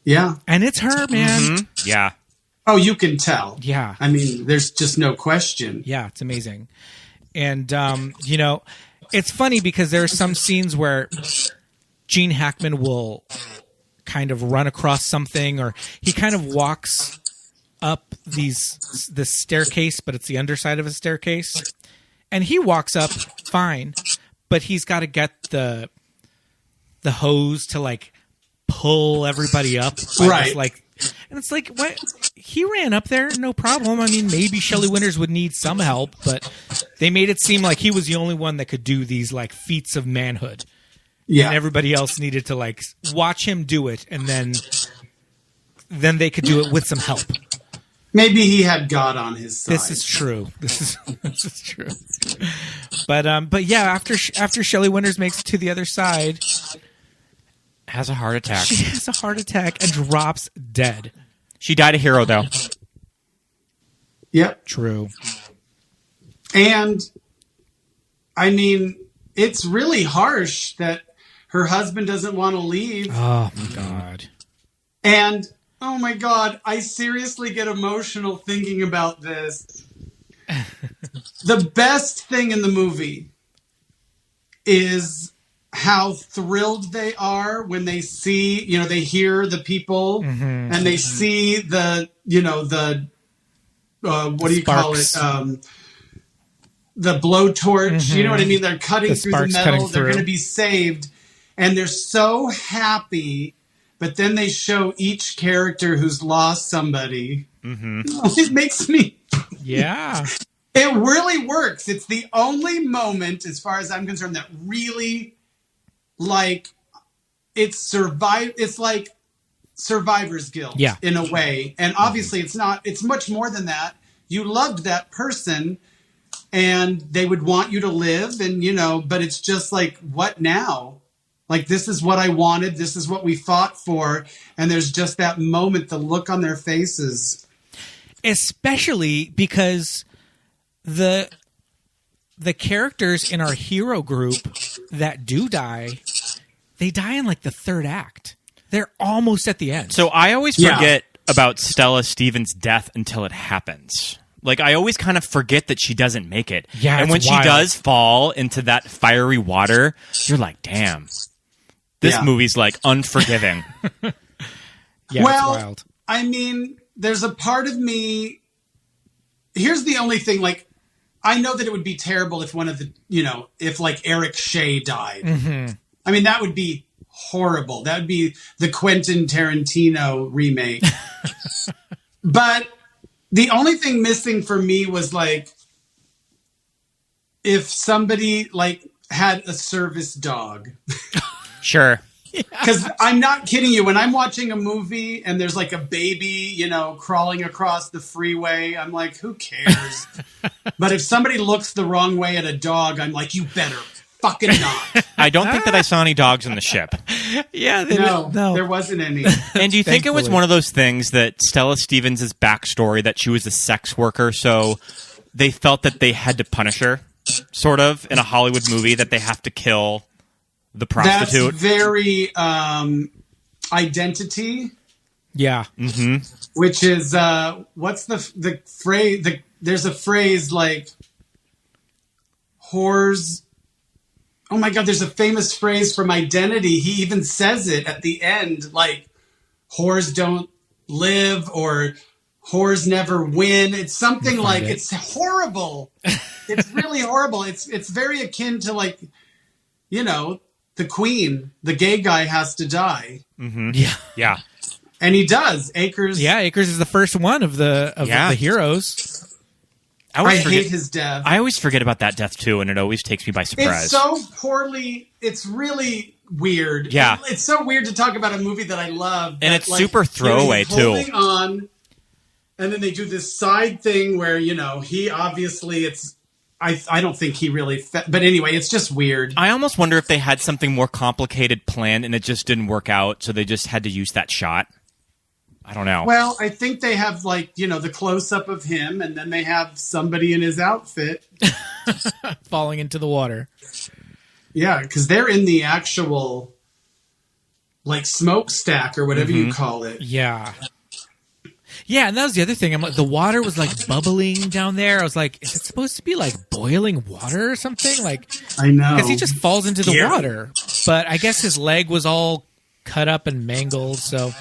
Yeah. And it's her, man. Mm-hmm. Yeah. Oh, you can tell. Yeah. I mean, there's just no question. Yeah, it's amazing. And, it's funny because there are some scenes where Gene Hackman will kind of run across something, or he kind of walks up this staircase, but it's the underside of a staircase. And he walks up fine, but he's got to get the hose to like pull everybody up. Right. And it's like, what? He ran up there, no problem. I mean, maybe Shelley Winters would need some help, but they made it seem like he was the only one that could do these like feats of manhood. Yeah. And everybody else needed to like watch him do it, and then they could do it with some help. Maybe he had God on his side. This is true. This is true. But yeah, after Shelley Winters makes it to the other side, Has a heart attack. she has a heart attack and drops dead. She died a hero, though. Yep. True. And I mean, it's really harsh that her husband doesn't want to leave. Oh my God. And oh my God, I seriously get emotional thinking about this. The best thing in the movie is how thrilled they are when they see, they hear the people and they see the, what do you call it? The blowtorch, you know what I mean? They're cutting through the metal. They're going to be saved. And they're so happy. But then they show each character who's lost somebody. It makes me... Yeah. It really works. It's the only moment, as far as I'm concerned, that really, it's like Survivor's Guilt in a way. And obviously it's not, it's much more than that. You loved that person and they would want you to live and, but it's just like, what now? Like, this is what I wanted. This is what we fought for. And there's just that moment, the look on their faces. Especially because the characters in our hero group that do die, they die in like the third act. They're almost at the end. So I always forget about Stella Stevens' death until it happens. Like, I always kind of forget that she doesn't make it. Yeah, and when wild. she does fall into that fiery water, you're like, damn. This movie's like unforgiving. Yeah, well, it's wild. I mean, there's a part of me. Here's the only thing. Like, I know that it would be terrible if one of the, if like Eric Shea died. I mean, that would be horrible. That would be the Quentin Tarantino remake. But the only thing missing for me was like, if somebody like had a service dog. Sure. Because I'm not kidding you. When I'm watching a movie and there's like a baby, crawling across the freeway, I'm like, who cares? But if somebody looks the wrong way at a dog, I'm like, you better fucking not. I don't think that I saw any dogs on the ship. Yeah, No, there wasn't any. And do you think it was Thankfully. one of those things that Stella Stevens' backstory, that she was a sex worker, so they felt that they had to punish her, sort of, in a Hollywood movie, that they have to kill the prostitute? That's very Identity. Yeah. Which is, what's the phrase? There's a phrase like whores. Oh my God, there's a famous phrase from Identity. He even says it at the end, like whores don't live or whores never win. It's something like, it's horrible. It's really horrible. It's very akin to like, the queen, the gay guy has to die. Yeah. And he does. Akers. Yeah, Akers is the first one of the heroes. I hate his death. I always forget about that death too, and it always takes me by surprise. It's so poorly. It's really weird. Yeah. It's so weird to talk about a movie that I love. And it's super throwaway, he's too. Holding on, and then they do this side thing where, he obviously I don't think he really... but anyway, it's just weird. I almost wonder if they had something more complicated planned and it just didn't work out, so they just had to use that shot. I don't know. Well, I think they have like, you know, the close up of him, and then they have somebody in his outfit falling into the water. Yeah, because they're in the actual like smokestack or whatever you call it. Yeah. Yeah, and that was the other thing. I'm like, the water was like bubbling down there. I was like, is it supposed to be like boiling water or something? Like, I know. because he just falls into the water. But I guess his leg was all cut up and mangled. So,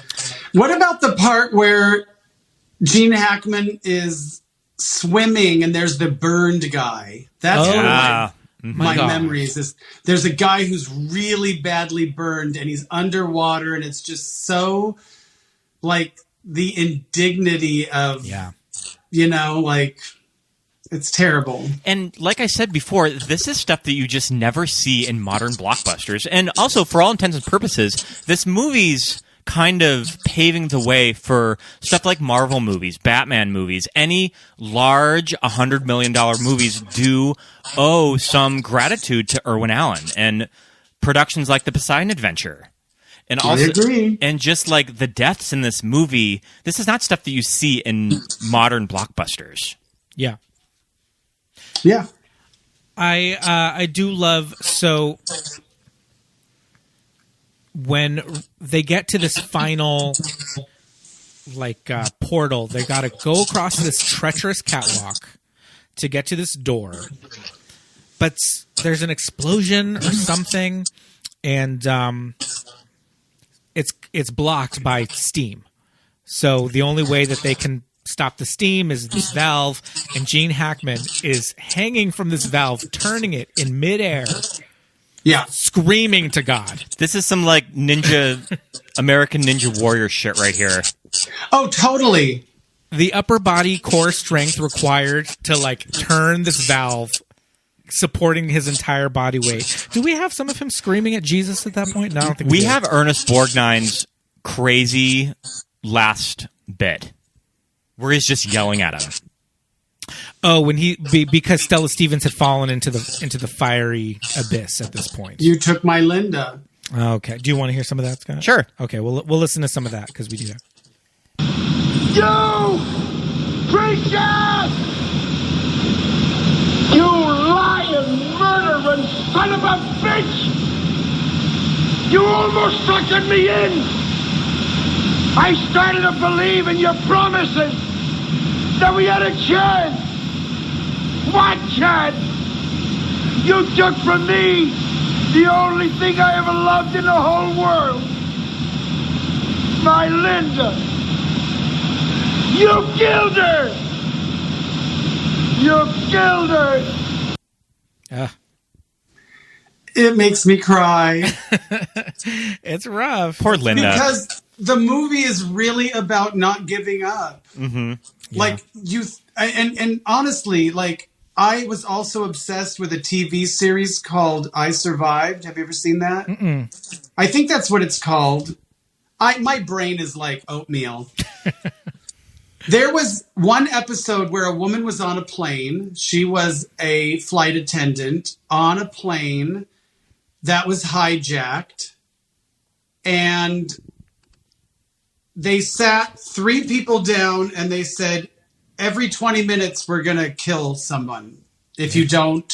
what about the part where Gene Hackman is swimming and there's the burned guy? That's one of my memories. Is there's a guy who's really badly burned and he's underwater, and it's just so like the indignity of, you know, like, it's terrible. And like I said before, this is stuff that you just never see in modern blockbusters. And also, for all intents and purposes, this movie's kind of paving the way for stuff like Marvel movies, Batman movies. Any large $100 million movies do owe some gratitude to Irwin Allen and productions like the Poseidon Adventure. And also, I agree. And just like the deaths in this movie, this is not stuff that you see in modern blockbusters. Yeah. Yeah. I do love, so when they get to this final like portal, they got to go across this treacherous catwalk to get to this door. But there's an explosion or something, and it's blocked by steam. So the only way that they can stop the steam is this valve, and Gene Hackman is hanging from this valve, turning it in midair. Yeah. Screaming to God. This is some like American Ninja Warrior shit right here. Oh, totally. The upper body core strength required to like turn this valve, supporting his entire body weight. Do we have some of him screaming at Jesus at that point? No, I don't think we have Ernest Borgnine's crazy last bit where he's just yelling at him. Oh, when because Stella Stevens had fallen into the fiery abyss at this point. You took my Linda. Okay. Do you want to hear some of that, Scott? Sure. Okay, we'll listen to some of that because we do that. You creature! You lying, murdering son of a bitch! You almost suckered me in! I started to believe in your promises that we had a chance! What chance? You took from me the only thing I ever loved in the whole world! My Linda! You killed her! You killed her! It makes me cry. It's rough. Poor Linda. Because the movie is really about not giving up. Mm-hmm. Like, and honestly, like, I was also obsessed with a TV series called I Survived. Have you ever seen that? Mm-mm. I think that's what it's called. My brain is like oatmeal. There was one episode where a woman was on a plane. She was a flight attendant on a plane that was hijacked. And they sat 3 people down and they said, every 20 minutes, we're going to kill someone. If you don't,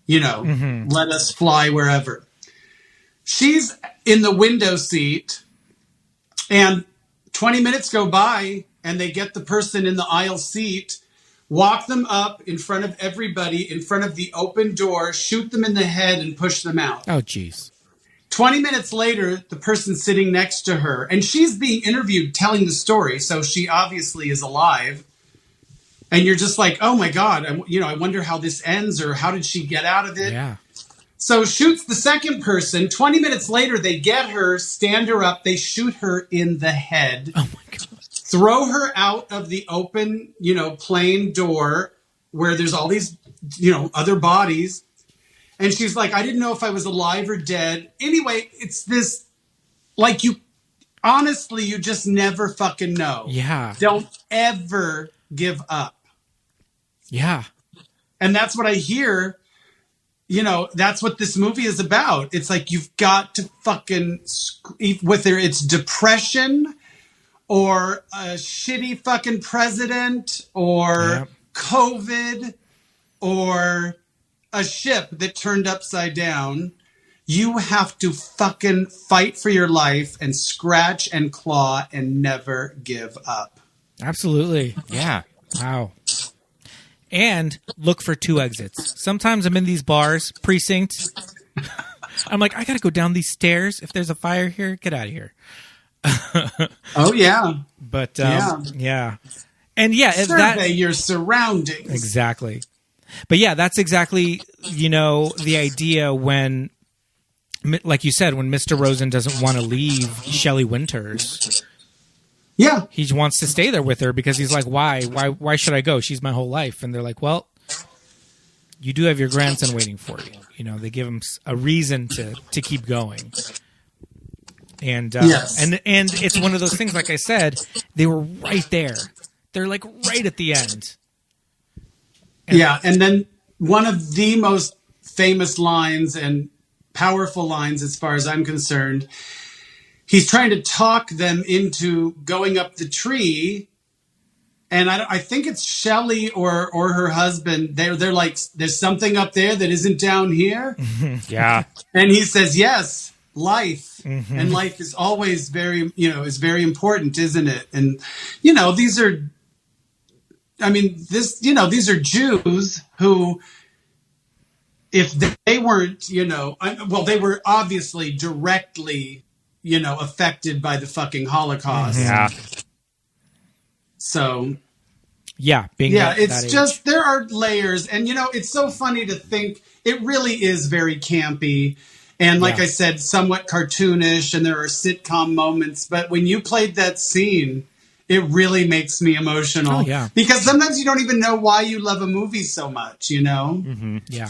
let us fly wherever. She's in the window seat and 20 minutes go by and they get the person in the aisle seat, walk them up in front of everybody, in front of the open door, shoot them in the head and push them out. Oh, jeez. 20 minutes later, the person sitting next to her, and she's being interviewed telling the story, so she obviously is alive. And you're just like, oh my God, I wonder how this ends, or how did she get out of it? Yeah. So shoots the second person. 20 minutes later, they get her, stand her up, they shoot her in the head. Oh my God. Throw her out of the open, plane door where there's all these, other bodies. And she's like, I didn't know if I was alive or dead. Anyway, it's this, like, you just never fucking know. Yeah. Don't ever give up. Yeah. And that's what I hear, that's what this movie is about. It's like, you've got to fucking, whether it's depression or a shitty fucking president, or COVID, or a ship that turned upside down, you have to fucking fight for your life and scratch and claw and never give up. Absolutely. Yeah. Wow. And look for 2 exits. Sometimes I'm in these bars, precincts. I'm like, I got to go down these stairs. If there's a fire here, get out of here. Oh, yeah. But, yeah. And yeah, survey your surroundings. Exactly. But yeah, that's exactly, the idea when, like you said, when Mr. Rosen doesn't want to leave Shelley Winters. Yeah. He wants to stay there with her because he's like, why should I go? She's my whole life. And they're like, well, you do have your grandson waiting for you. They give him a reason to keep going. And, yes. and it's one of those things, like I said, they were right there. They're like right at the end. And then one of the most famous lines and powerful lines, as far as I'm concerned, he's trying to talk them into going up the tree, and I think it's Shelley or her husband. They're like, "There's something up there that isn't down here." Yeah, and he says, "Yes, life, and life is always very, is very important, isn't it?" And these are. I mean, these are Jews who, if they weren't, they were obviously directly, affected by the fucking Holocaust. Yeah. So. Yeah. It's just, there are layers. And, it's so funny to think it really is very campy. And like I said, somewhat cartoonish, and there are sitcom moments. But when you played that scene, it really makes me emotional. Oh, yeah. Because sometimes you don't even know why you love a movie so much, Mm-hmm. Yeah.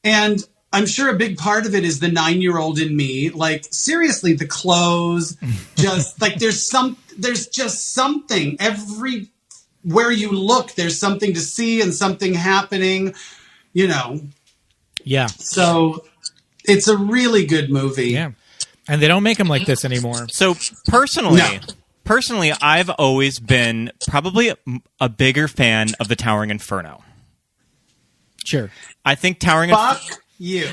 And I'm sure a big part of it is the 9-year-old in me. Like, seriously, the clothes, just like there's just something. Everywhere you look, there's something to see and something happening, Yeah. So it's a really good movie. Yeah. And they don't make them like this anymore. So Personally, I've always been probably a bigger fan of the Towering Inferno. Sure. I think Towering Fuck you.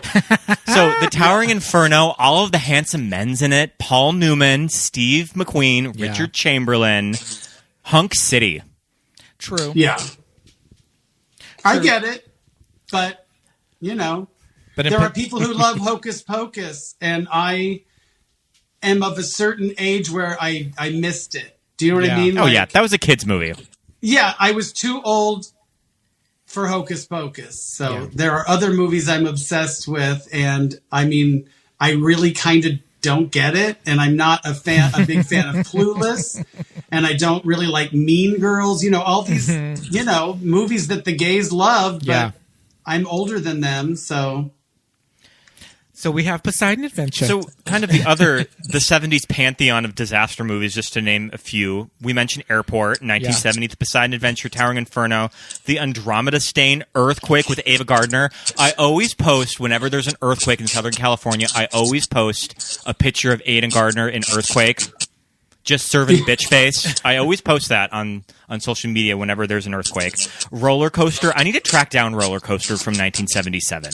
So the Towering Inferno, all of the handsome men's in it, Paul Newman, Steve McQueen, Richard Chamberlain, Hunk City. True. Yeah. I get it, but, but there are people who love Hocus Pocus, and I am of a certain age where I missed it. Do you know what I mean? Oh, yeah. That was a kid's movie. Yeah, I was too old for Hocus Pocus. So there are other movies I'm obsessed with, and I mean, I really kind of don't get it, and I'm not a big fan of Clueless, and I don't really like Mean Girls, all these, movies that the gays love, but I'm older than them, so... So we have Poseidon Adventure. So kind of the 70s pantheon of disaster movies, just to name a few. We mentioned Airport, 1970, The Poseidon Adventure, Towering Inferno, The Andromeda Stain, Earthquake with Ava Gardner. I always post, whenever there's an earthquake in Southern California, I always post a picture of Ava Gardner in Earthquake, just serving bitch face. I always post that on social media whenever there's an earthquake. Roller Coaster. I need to track down Roller Coaster from 1977.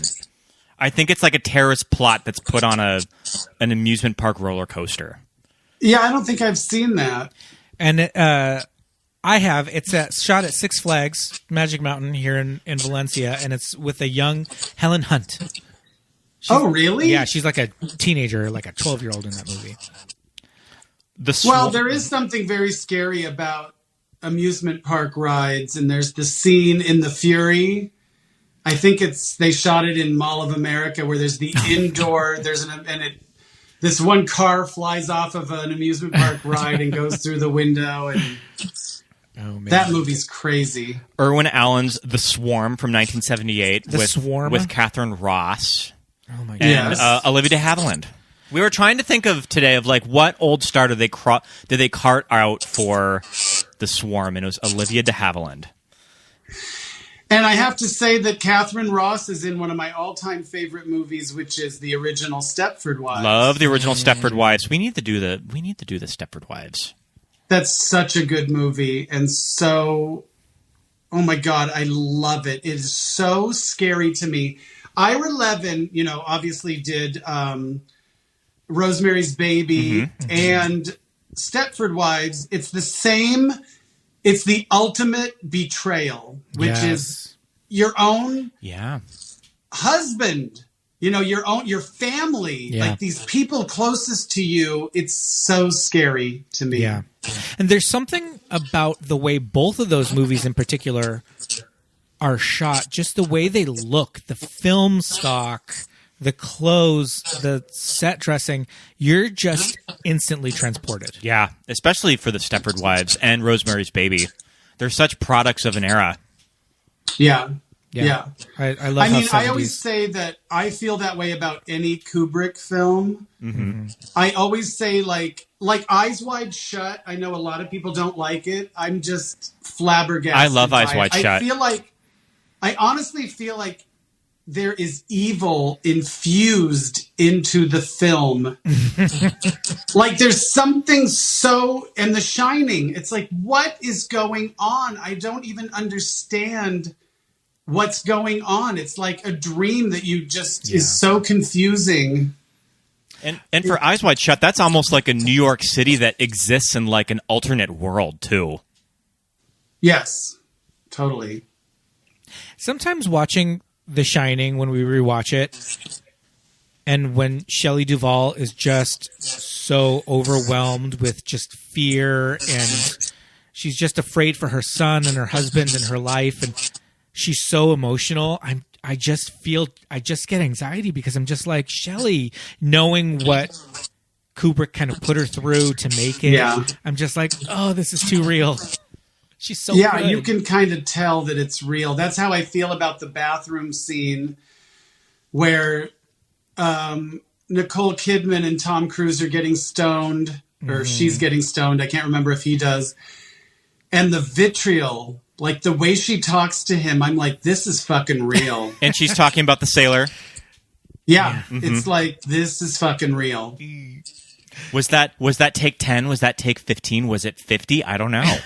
I think it's like a terrorist plot that's put on an amusement park roller coaster. Yeah, I don't think I've seen that. And I have. It's shot at Six Flags Magic Mountain here in Valencia, and it's with a young Helen Hunt. Really? Yeah, she's like a teenager, like a 12-year-old in that movie. Well, there is something very scary about amusement park rides, and there's the scene in The Fury. I think they shot it in Mall of America, where there's the indoor, this one car flies off of an amusement park ride and goes through the window, and that movie's crazy. Irwin Allen's The Swarm from 1978 with Catherine Ross and Olivia de Havilland. We were trying to think of today of like what old star did they cart out for The Swarm, and it was Olivia de Havilland. And I have to say that Catherine Ross is in one of my all-time favorite movies, which is the original Stepford Wives. Love the original Stepford Wives. We need to do the Stepford Wives. That's such a good movie. And so, oh my God, I love it. It is so scary to me. Ira Levin, obviously did Rosemary's Baby and Stepford Wives. It's the same. It's the ultimate betrayal, which is your own husband, your family, like these people closest to you. It's so scary to me. Yeah. And there's something about the way both of those movies in particular are shot, just the way they look, the film stock, the clothes, the set dressing, you're just instantly transported. Yeah, especially for the Stepford Wives and Rosemary's Baby. They're such products of an era. Yeah. I love how I always say that I feel that way about any Kubrick film. I always say like Eyes Wide Shut. I know a lot of people don't like it. I'm just flabbergasted. I love Eyes Wide Shut. I honestly feel like there is evil infused into the film. Like there's something and The Shining, it's like, what is going on? I don't even understand what's going on. It's like a dream that you just is so confusing. And for Eyes Wide Shut, that's almost like a New York City that exists in like an alternate world too. Yes, totally. Sometimes watching The Shining, when we rewatch it, and when Shelley Duvall is just so overwhelmed with just fear, and she's just afraid for her son and her husband and her life, and she's so emotional. I just get anxiety because I'm just like, Shelley, knowing what Kubrick kind of put her through to make it. Yeah. I'm just like, oh, this is too real. She's so good. You can kind of tell that it's real. That's how I feel about the bathroom scene where Nicole Kidman and Tom Cruise are getting stoned, or she's getting stoned. I can't remember if he does. And the vitriol, like the way she talks to him, I'm like, this is fucking real. And she's talking about the sailor. Yeah. It's like, this is fucking real. Was that take 10? Was that take 15? Was it 50? I don't know.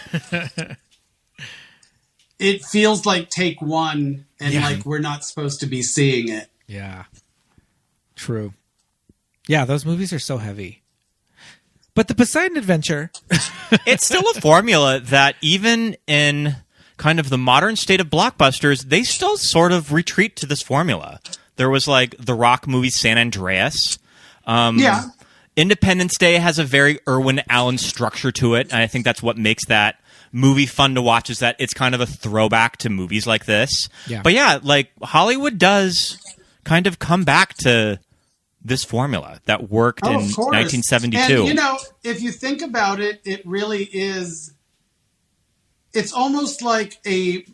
It feels like take one, and like we're not supposed to be seeing it. Yeah. True. Yeah, those movies are so heavy. But the Poseidon Adventure... It's still a formula that even in kind of the modern state of blockbusters, they still sort of retreat to this formula. There was like the Rock movie San Andreas. Independence Day has a very Irwin Allen structure to it, and I think that's what makes that movie fun to watch, is that it's kind of a throwback to movies like this. Yeah. But yeah, like Hollywood does kind of come back to this formula that worked in 1972. And, if you think about it, it really is, it's almost like a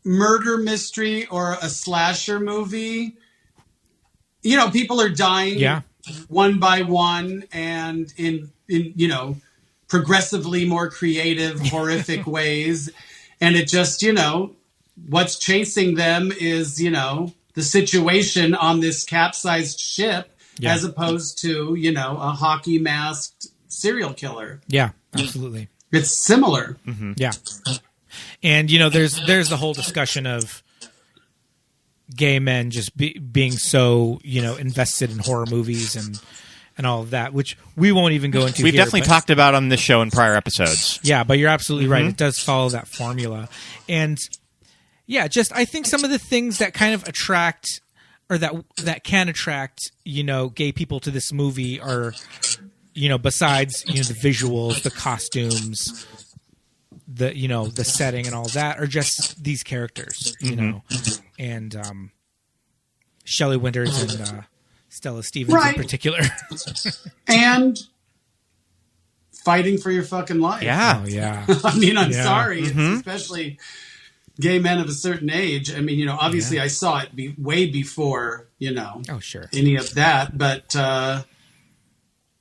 murder mystery or a slasher movie. People are dying one by one, and in progressively more creative, horrific ways. And it just, what's chasing them is, the situation on this capsized ship as opposed to, a hockey masked serial killer. Yeah, absolutely. It's similar. Yeah. And, there's the whole discussion of gay men just being so, invested in horror movies and all of that, which we won't even go into. We've definitely talked about on this show in prior episodes. Yeah, but you're absolutely right. It does follow that formula. And yeah, just I think some of the things that kind of attract, or that can attract, gay people to this movie are, besides, the visuals, the costumes, the setting and all that, are just these characters, and Shelley Winters and Stella Stevens in particular. And fighting for your fucking life. Yeah. Oh, yeah. I mean, I'm sorry. Especially gay men of a certain age. I mean, obviously I saw it way before, oh, sure, any of that. But,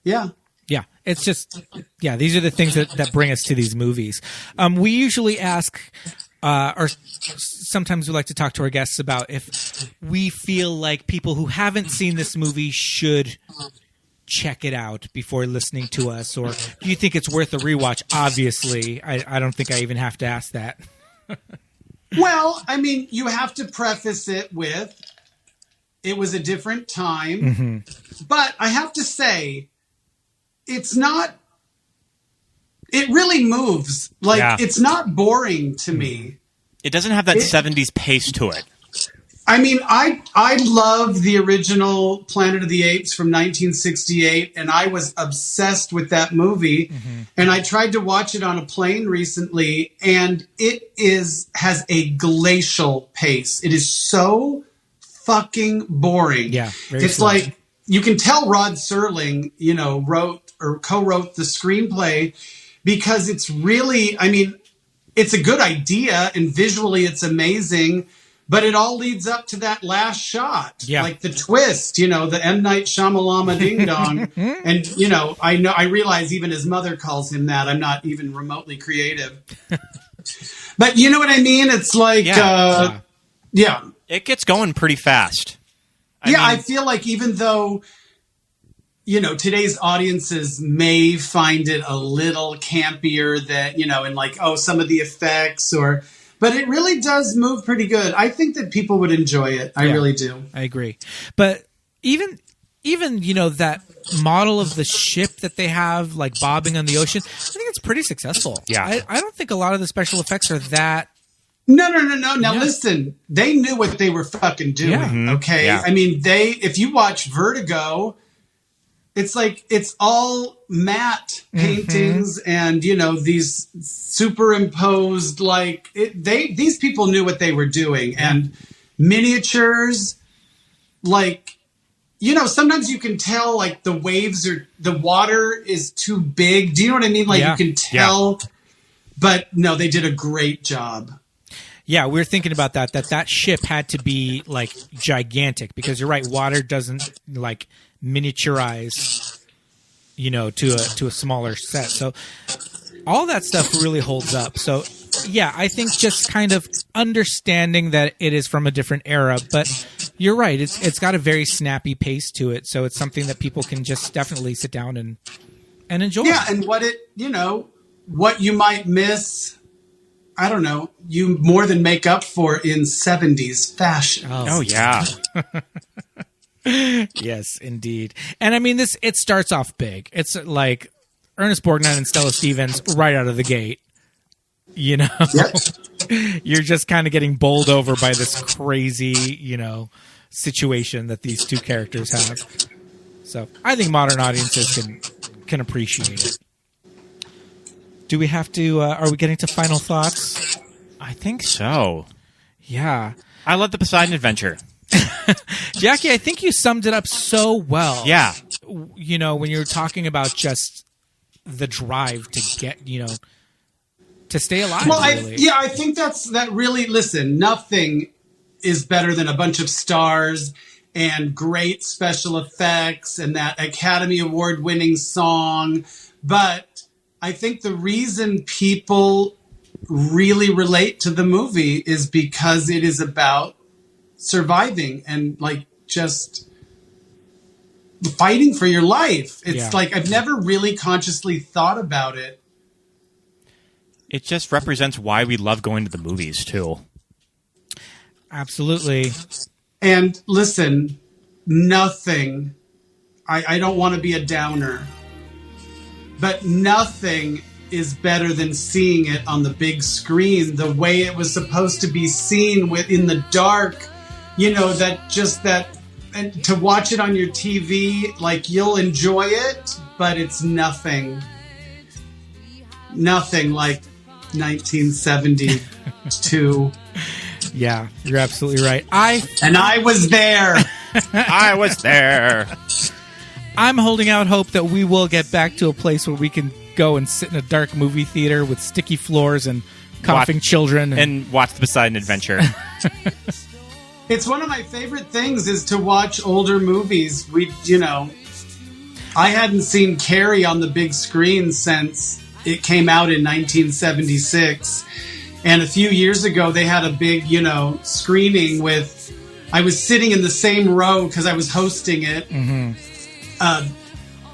yeah. Yeah. It's just, these are the things that bring us to these movies. We usually ask, or sometimes we like to talk to our guests about if we feel like people who haven't seen this movie should check it out before listening to us, or do you think it's worth a rewatch? Obviously, I don't think I even have to ask that. Well, I mean, you have to preface it with it was a different time. Mm-hmm. But I have to say, it's not, it really moves. Like, it's not boring to me. It doesn't have that 70s pace to it. I mean, I love the original Planet of the Apes from 1968, and I was obsessed with that movie. Mm-hmm. And I tried to watch it on a plane recently, and it has a glacial pace. It is so fucking boring. Yeah, it's slow. Like, you can tell Rod Serling, wrote or co-wrote the screenplay because it's really, I mean, it's a good idea, and visually it's amazing. But it all leads up to that last shot, like the twist, the M. Night Shyamalama ding dong. And, I realize even his mother calls him that. I'm not even remotely creative. But you know what I mean? It's like, It gets going pretty fast. I feel like even though, today's audiences may find it a little campier that, and like, some of the effects but it really does move pretty good. I think that people would enjoy it. I really do. I agree. But even that model of the ship that they have, like bobbing on the ocean, I think it's pretty successful. Yeah. I don't think a lot of the special effects are that. No. Now listen, they knew what they were fucking doing. Yeah. Okay. Yeah. I mean, if you watch Vertigo, it's like it's all matte paintings and these superimposed these people knew what they were doing and miniatures sometimes you can tell like the water is too big. Do you know what I mean? Like you can tell, but no, they did a great job. Yeah, we were thinking about that ship had to be like gigantic because you're right, water doesn't like miniaturize to a smaller set. So all that stuff really holds up. So yeah, I think just kind of understanding that it is from a different era, but you're right, it's got a very snappy pace to it. So it's something that people can just definitely sit down and enjoy. Yeah, and what you might miss, I don't know, you more than make up for in 70s fashion. Oh yeah. Yes, indeed. And I mean, it starts off big. It's like Ernest Borgnine and Stella Stevens right out of the gate. Yep. You're just kind of getting bowled over by this crazy, situation that these two characters have. So I think modern audiences can appreciate it. Do we have to, are we getting to final thoughts? I think so. Yeah. I love the Poseidon Adventure. Jackie, I think you summed it up so well. Yeah. When you're talking about just the drive to get, to stay alive. Well, really. I think that really, listen, nothing is better than a bunch of stars and great special effects and that Academy Award winning song. But I think the reason people really relate to the movie is because it is about surviving and like just fighting for your life. It's like I've never really consciously thought about it. It just represents why we love going to the movies too. Absolutely. And listen, nothing, I don't want to be a downer, but nothing is better than seeing it on the big screen the way it was supposed to be seen in the dark. And to watch it on your TV, like you'll enjoy it, but it's nothing like 1972. Yeah, you're absolutely right. I was there. I was there. I'm holding out hope that we will get back to a place where we can go and sit in a dark movie theater with sticky floors and coughing children and watch the Poseidon Adventure. It's one of my favorite things is to watch older movies. I hadn't seen Carrie on the big screen since it came out in 1976. And a few years ago, they had a big, screening I was sitting in the same row because I was hosting it. Mm-hmm.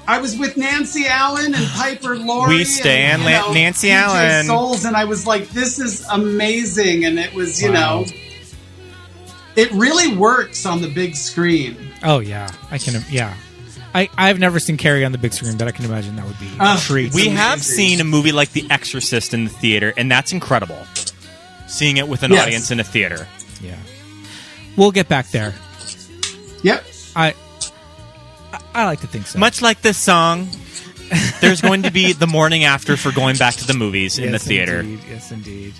I was with Nancy Allen and Piper Laurie. We stand and, Nancy DJ Allen. Souls, and I was like, this is amazing. And it was, you know, it really works on the big screen. Oh, yeah. I've never seen Carrie on the big screen, but I can imagine that would be a treat. We have seen a movie like The Exorcist in the theater, and that's incredible. Seeing it with an audience in a theater. Yeah. We'll get back there. Yep. I like to think so. Much like this song, there's going to be the morning after for going back to the movies in the theater. Indeed. Yes, indeed.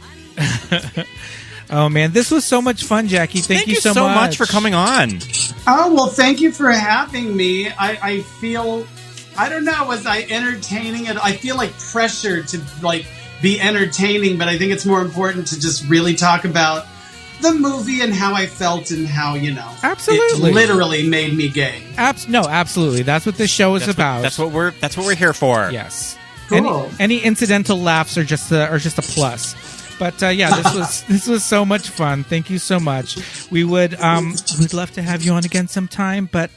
Oh, man. This was so much fun, Jackie. Thank you so much for coming on. Oh, well, thank you for having me. I feel, I don't know, was I entertaining it? I feel like pressure to like be entertaining, but I think it's more important to just really talk about the movie and how I felt and how, you know, absolutely, it literally made me gay. No, absolutely. That's what this show is about. That's what we're here for. Yes. Cool. Any incidental laughs are just a plus. But yeah, this was so much fun. Thank you so much. We'd love to have you on again sometime, but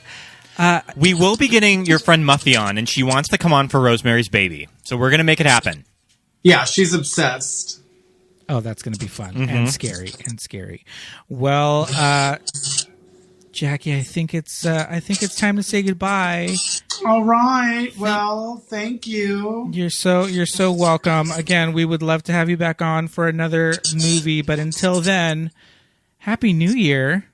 we will be getting your friend Muffy on, and she wants to come on for Rosemary's Baby. So we're going to make it happen. Yeah, she's obsessed. Oh, that's going to be fun and scary. Well, Jackie, I think it's time to say goodbye. All right. Well, thank you. You're so welcome. Again, we would love to have you back on for another movie, but until then, Happy New Year.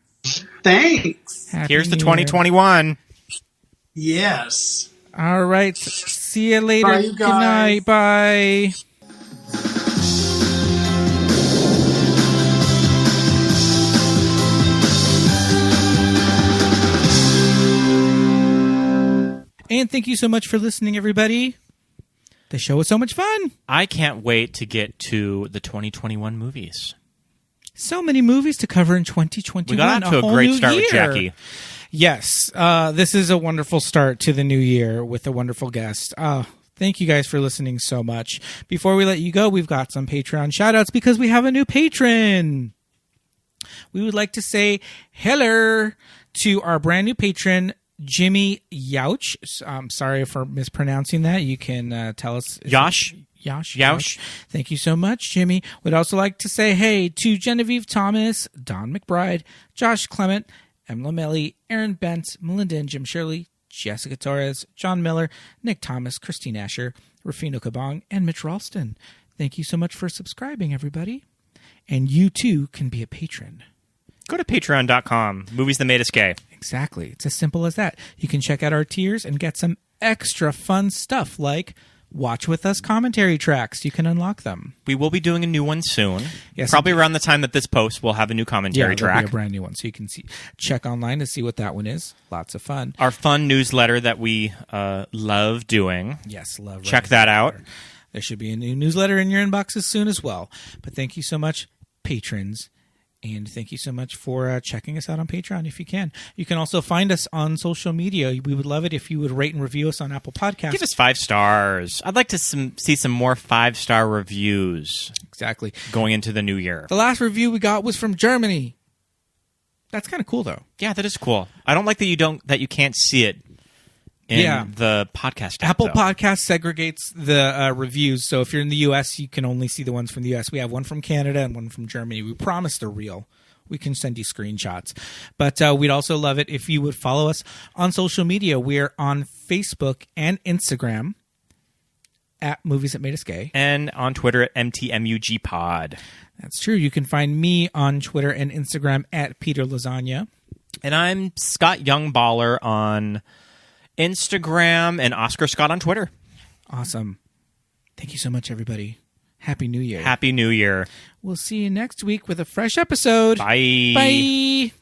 Thanks. Here's the 2021. Yes. All right. See you later. Bye, you guys. Good night. Bye. And thank you so much for listening, everybody. The show was so much fun. I can't wait to get to the 2021 movies. So many movies to cover in 2021. We got off to a great start with Jackie. Yes. This is a wonderful start to the new year with a wonderful guest. Thank you guys for listening so much. Before we let you go, we've got some Patreon shout-outs because we have a new patron. We would like to say hello to our brand new patron, Jimmy Yauch. I'm sorry for mispronouncing that. You can tell us. Yauch. Thank you so much, Jimmy. Would also like to say hey to Genevieve Thomas, Don McBride, Josh Clement, Emma Melly, Aaron Bent, Melinda and Jim Shirley, Jessica Torres, John Miller, Nick Thomas, Christine Asher, Rufino Kabong, and Mitch Ralston. Thank you so much for subscribing, everybody. And you too can be a patron. Go to patreon.com. Movies that made us gay. Exactly. It's as simple as that. You can check out our tiers and get some extra fun stuff like Watch With Us commentary tracks. You can unlock them. We will be doing a new one soon. Yes, probably around the time that this posts, we'll have a new commentary track. Be a brand new one. So you can check online to see what that one is. Lots of fun. Our fun newsletter that we love doing. Yes, love. Check that out. There should be a new newsletter in your inboxes soon as well. But thank you so much, patrons. And thank you so much for checking us out on Patreon if you can. You can also find us on social media. We would love it if you would rate and review us on Apple Podcasts. Give us 5 stars. I'd like to see some more 5-star reviews. Exactly. Going into the new year. The last review we got was from Germany. That's kind of cool, though. Yeah, that is cool. I don't like that you can't see it in the podcast app, Apple Podcasts segregates the reviews, so if you're in the U.S., you can only see the ones from the U.S. We have one from Canada and one from Germany. We promise they're real. We can send you screenshots. But we'd also love it if you would follow us on social media. We're on Facebook and Instagram at Movies That Made Us Gay. And on Twitter at MTMUGPod. That's true. You can find me on Twitter and Instagram at Peter Lasagna. And I'm Scott Youngballer on Instagram and Oscar Scott on Twitter. Awesome. Thank you so much, everybody. Happy New Year. Happy New Year. We'll see you next week with a fresh episode. Bye. Bye.